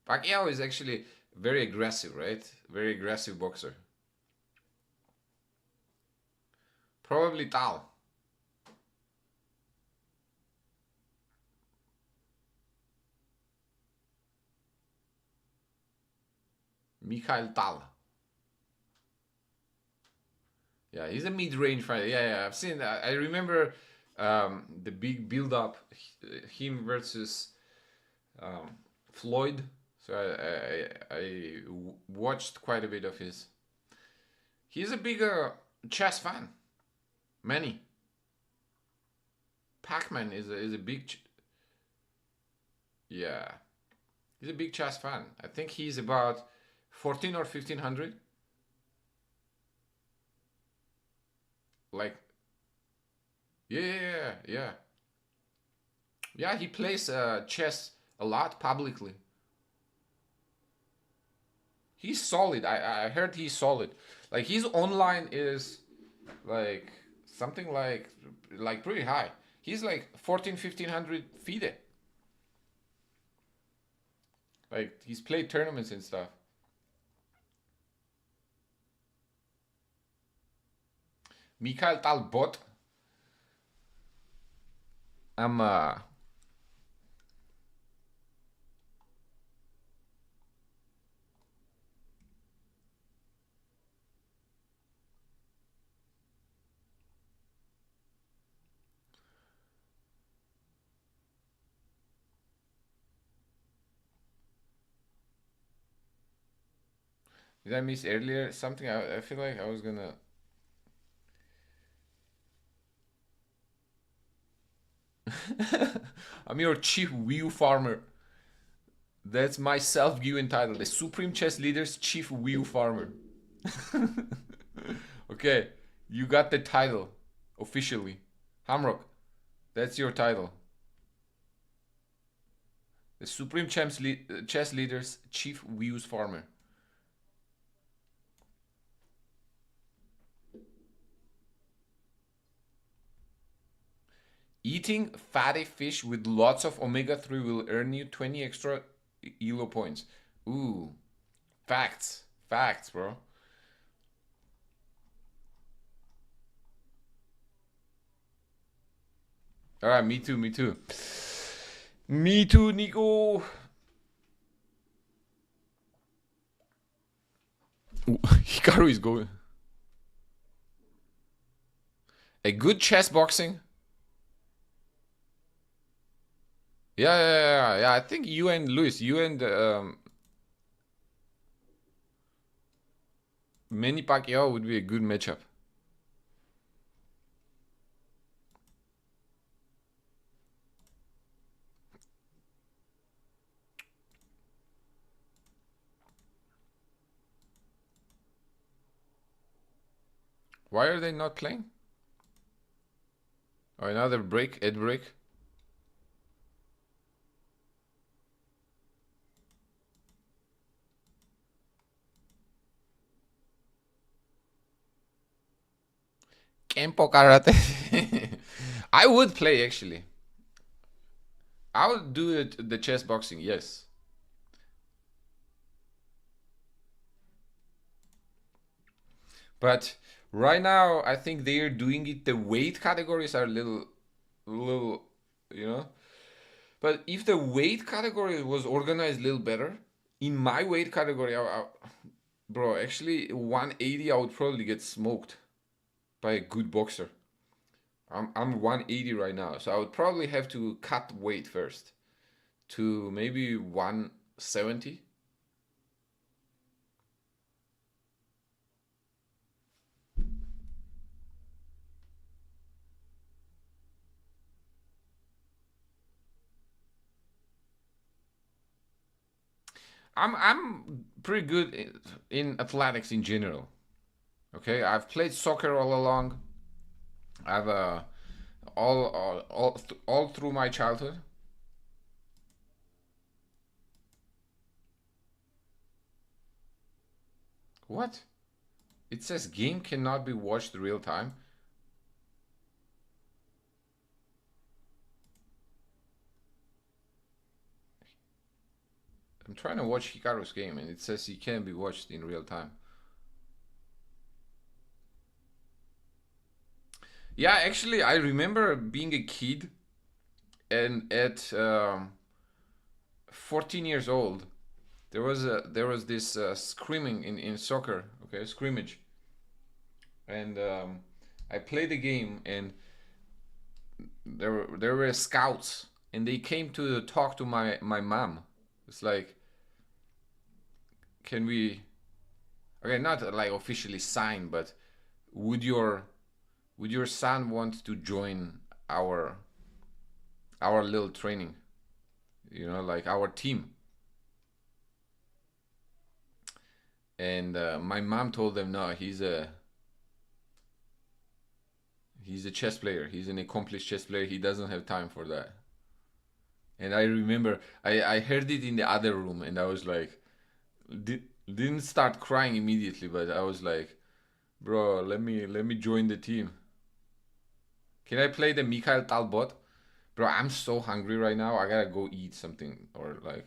Pacquiao is actually very aggressive, right? Very aggressive boxer. Probably Tal. Mikhail Tal. Yeah, he's a mid-range fighter. Yeah, I've seen that. I remember the big build-up, him versus Floyd. So I watched quite a bit of his. He's a bigger chess fan. Many. Pac-Man is a big. Yeah, he's a big chess fan. I think he's about 14 or 1500. Like, yeah. Yeah, he plays chess a lot publicly. He's solid. I heard he's solid. Like, his online is like something like pretty high. He's like 1500 FIDE. Like, he's played tournaments and stuff. Mikhail Talbot. I'm Did I miss earlier something? I feel like I was gonna. I'm your chief wheel farmer. That's my self-given title. The Supreme Chess Leader's chief wheel farmer. Okay, you got the title officially. Hamrock, that's your title. The Supreme Chess Leader's chief wheels farmer. Eating fatty fish with lots of omega-3 will earn you 20 extra ELO points. Ooh. Facts. Facts, bro. Alright, me too, me too. Me too, Nico. Ooh, Hikaru is going. A good chess boxing. Yeah. I think you and Luis, you and Manny Pacquiao would be a good matchup. Why are they not playing? Oh, another break, ad break. Kempo karate. I would play actually. I would do it, the chess boxing, yes. But right now, I think they're doing it. The weight categories are a little, you know. But if the weight category was organized a little better, in my weight category, bro, actually 180, I would probably get smoked by a good boxer. I'm 180 right now, so I would probably have to cut weight first to maybe 170. I'm pretty good in athletics in general. Okay, I've played soccer all along. I've all through my childhood. What? It says game cannot be watched real time. I'm trying to watch Hikaru's game and it says he can be watched in real time. Yeah, actually, I remember being a kid and at 14 years old, there was this screaming in soccer, okay, scrimmage, and I played the game, and there were scouts, and they came to talk to my mom. It's like, can we, okay, not like officially sign, but would your son want to join our little training, like our team? And my mom told them, no, he's a chess player, he's an accomplished chess player, he doesn't have time for that. And I remember I heard it in the other room, and I was like, didn't start crying immediately, but I was like, bro, let me join the team. Can I play the Mikhail Talbot? Bro, I'm so hungry right now. I gotta go eat something, or like.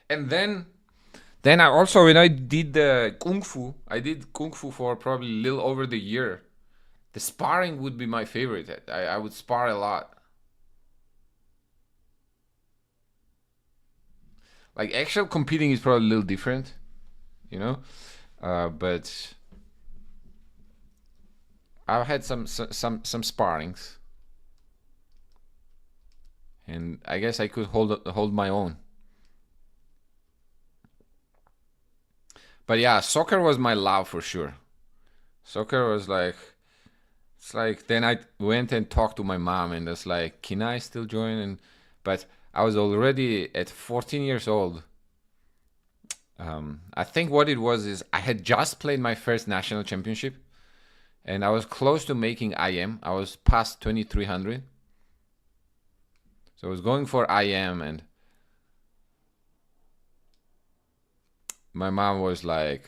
And then I also, when I did the kung fu, I did kung fu for probably a little over the year. The sparring would be my favorite. I would spar a lot. Like actual competing is probably a little different, you know. But I've had some sparrings, and I guess I could hold my own. But yeah, soccer was my love for sure. Soccer was like, it's like, then I went and talked to my mom, and it's like, can I still join? And but I was already at 14 years old. I think what it was is I had just played my first national championship, and I was close to making IM. I was past 2300. So I was going for IM, and my mom was like,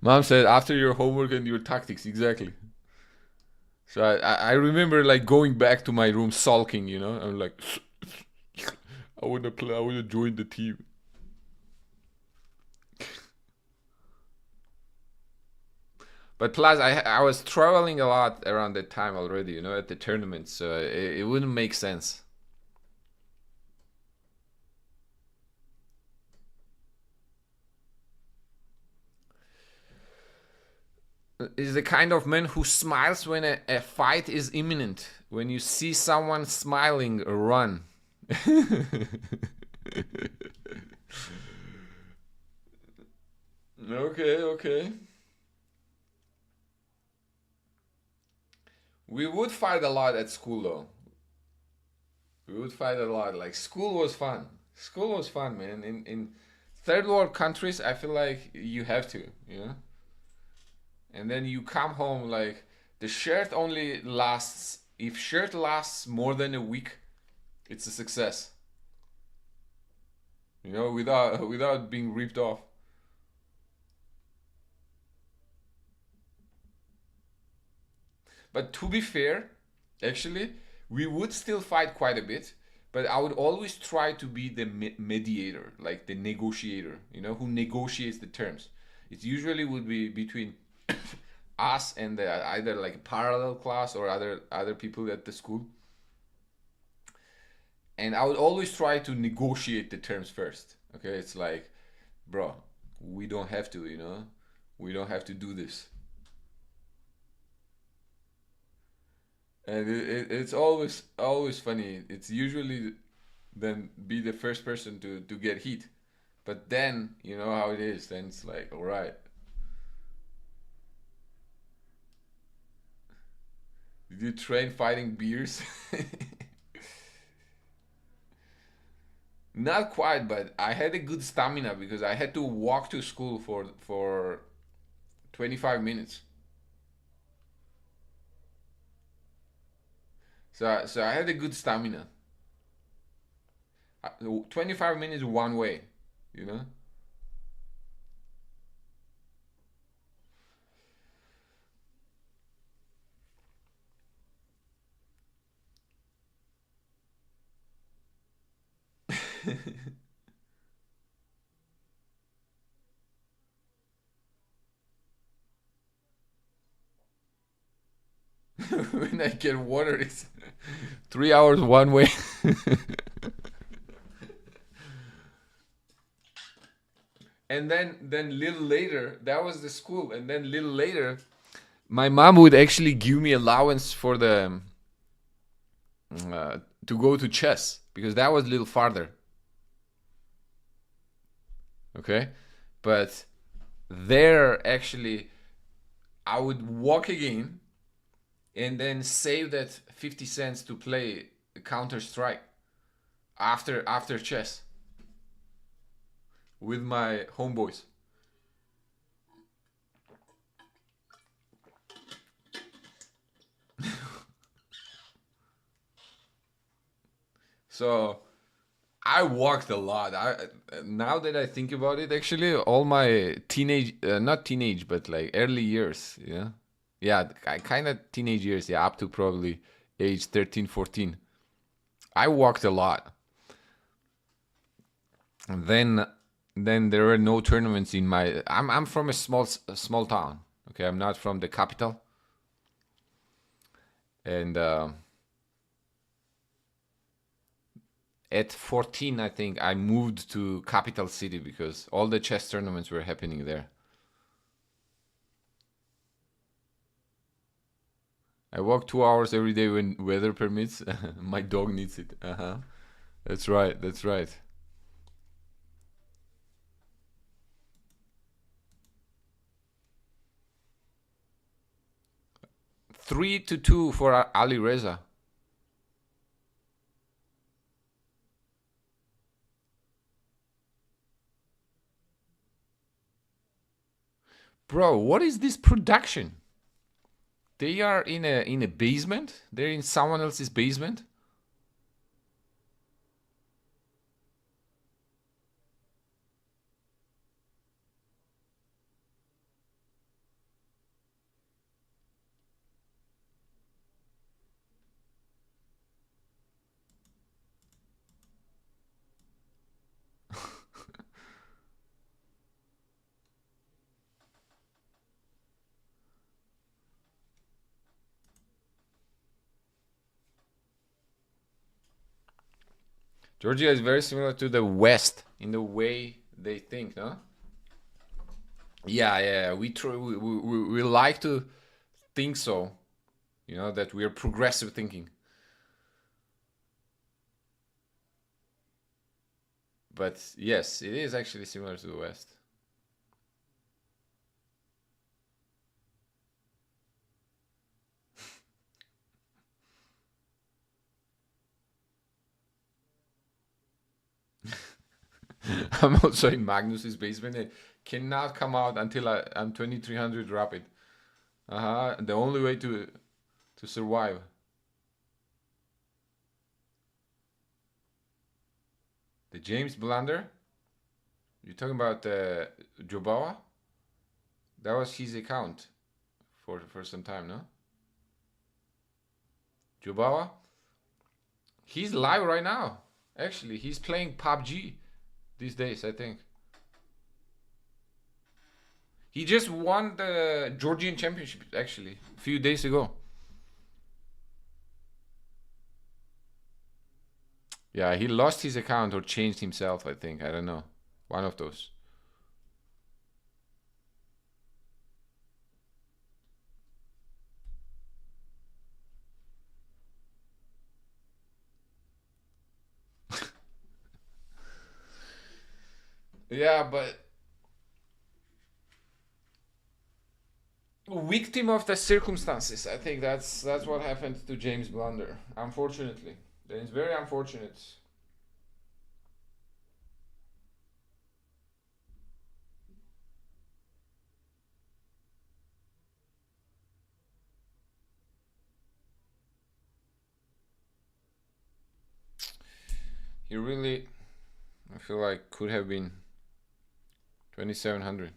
Mom said, after your homework and your tactics, exactly. So I remember like going back to my room sulking, you know. I'm like, I wanna play, I wanna join the team. But plus, I was traveling a lot around that time already, you know, at the tournament, so it wouldn't make sense. Is the kind of man who smiles when a fight is imminent. When you see someone smiling, run. Okay, okay. We would fight a lot at school though. We would fight a lot. Like school was fun. School was fun, man. In third world countries, I feel like you have to, you know. And then you come home like the shirt only lasts. If shirt lasts more than a week, it's a success. You know, without being ripped off. But to be fair, actually, we would still fight quite a bit. But I would always try to be the mediator, like the negotiator, you know, who negotiates the terms. It usually would be between us and either like a parallel class or other people at the school. And I would always try to negotiate the terms first. Okay, it's like, bro, we don't have to, you know, we don't have to do this. And it's always funny. It's usually then be the first person to get hit, but then you know how it is. Then it's like, all right, did you train fighting beers? Not quite, but I had a good stamina because I had to walk to school for 25 minutes. So I had a good stamina. 25 minutes one way, you know. When I get water, it's 3 hours one way. And then little later, that was the school, and then little later, my mom would actually give me allowance for the to go to chess because that was a little farther. Okay, but there actually I would walk again and then save that 50 cents to play Counter Strike after chess with my homeboys. So I walked a lot. Now that I think about it, actually, all my teenage, not teenage, but like early years, yeah, I kind of teenage years, yeah, up to probably age 13, 14. I walked a lot. And then there were no tournaments in my. I'm from a small town. Okay, I'm not from the capital, and at 14, I think I moved to capital city because all the chess tournaments were happening there. I walk 2 hours every day when weather permits. My dog needs it. Uh-huh. That's right. That's right. 3-2 for Alireza. Bro, what is this production? They are in a basement. They're in someone else's basement. Georgia is very similar to the West in the way they think, no? Yeah. We like to think so, you know, that we are progressive thinking. But yes, it is actually similar to the West. I'm also in Magnus's basement. I cannot come out until I'm 2300 rapid. The only way to survive. The James Blunder? You're talking about Jobawa? That was his account for some time, no? Jobawa? He's live right now. Actually, he's playing PUBG these days, I think. He just won the Georgian Championship, actually, a few days ago. Yeah, he lost his account or changed himself, I think. I don't know. One of those. Yeah, but victim of the circumstances. I think that's what happened to James Blunder. Unfortunately, it's very unfortunate. He really, I feel like, could have been 2700.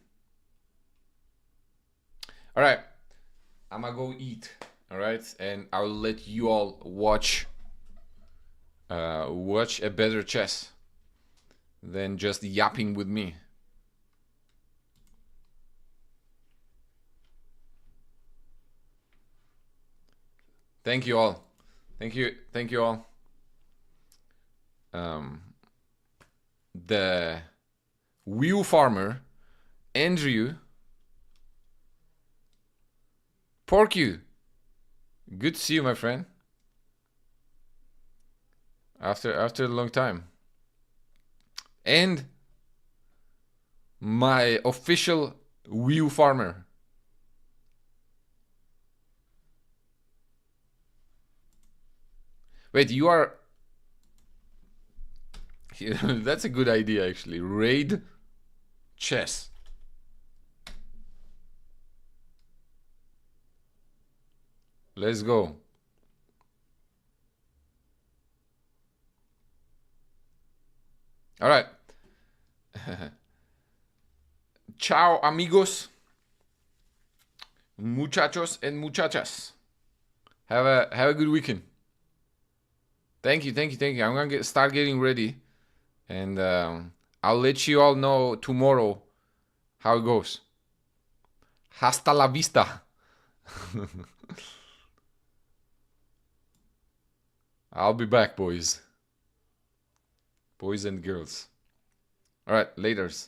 All right, I'm gonna go eat. All right, and I'll let you all watch a better chess than just yapping with me. Thank you all. Thank you all. The wheel farmer, Andrew, Porky, good to see you, my friend. After a long time. And my official wheel farmer. Wait, you are... That's a good idea, actually. Raid chess. Let's go. All right. Ciao, amigos, muchachos and muchachas. Have a good weekend. Thank you. I'm gonna start getting ready, and I'll let you all know tomorrow how it goes. Hasta la vista. I'll be back, boys and girls. All right, laters.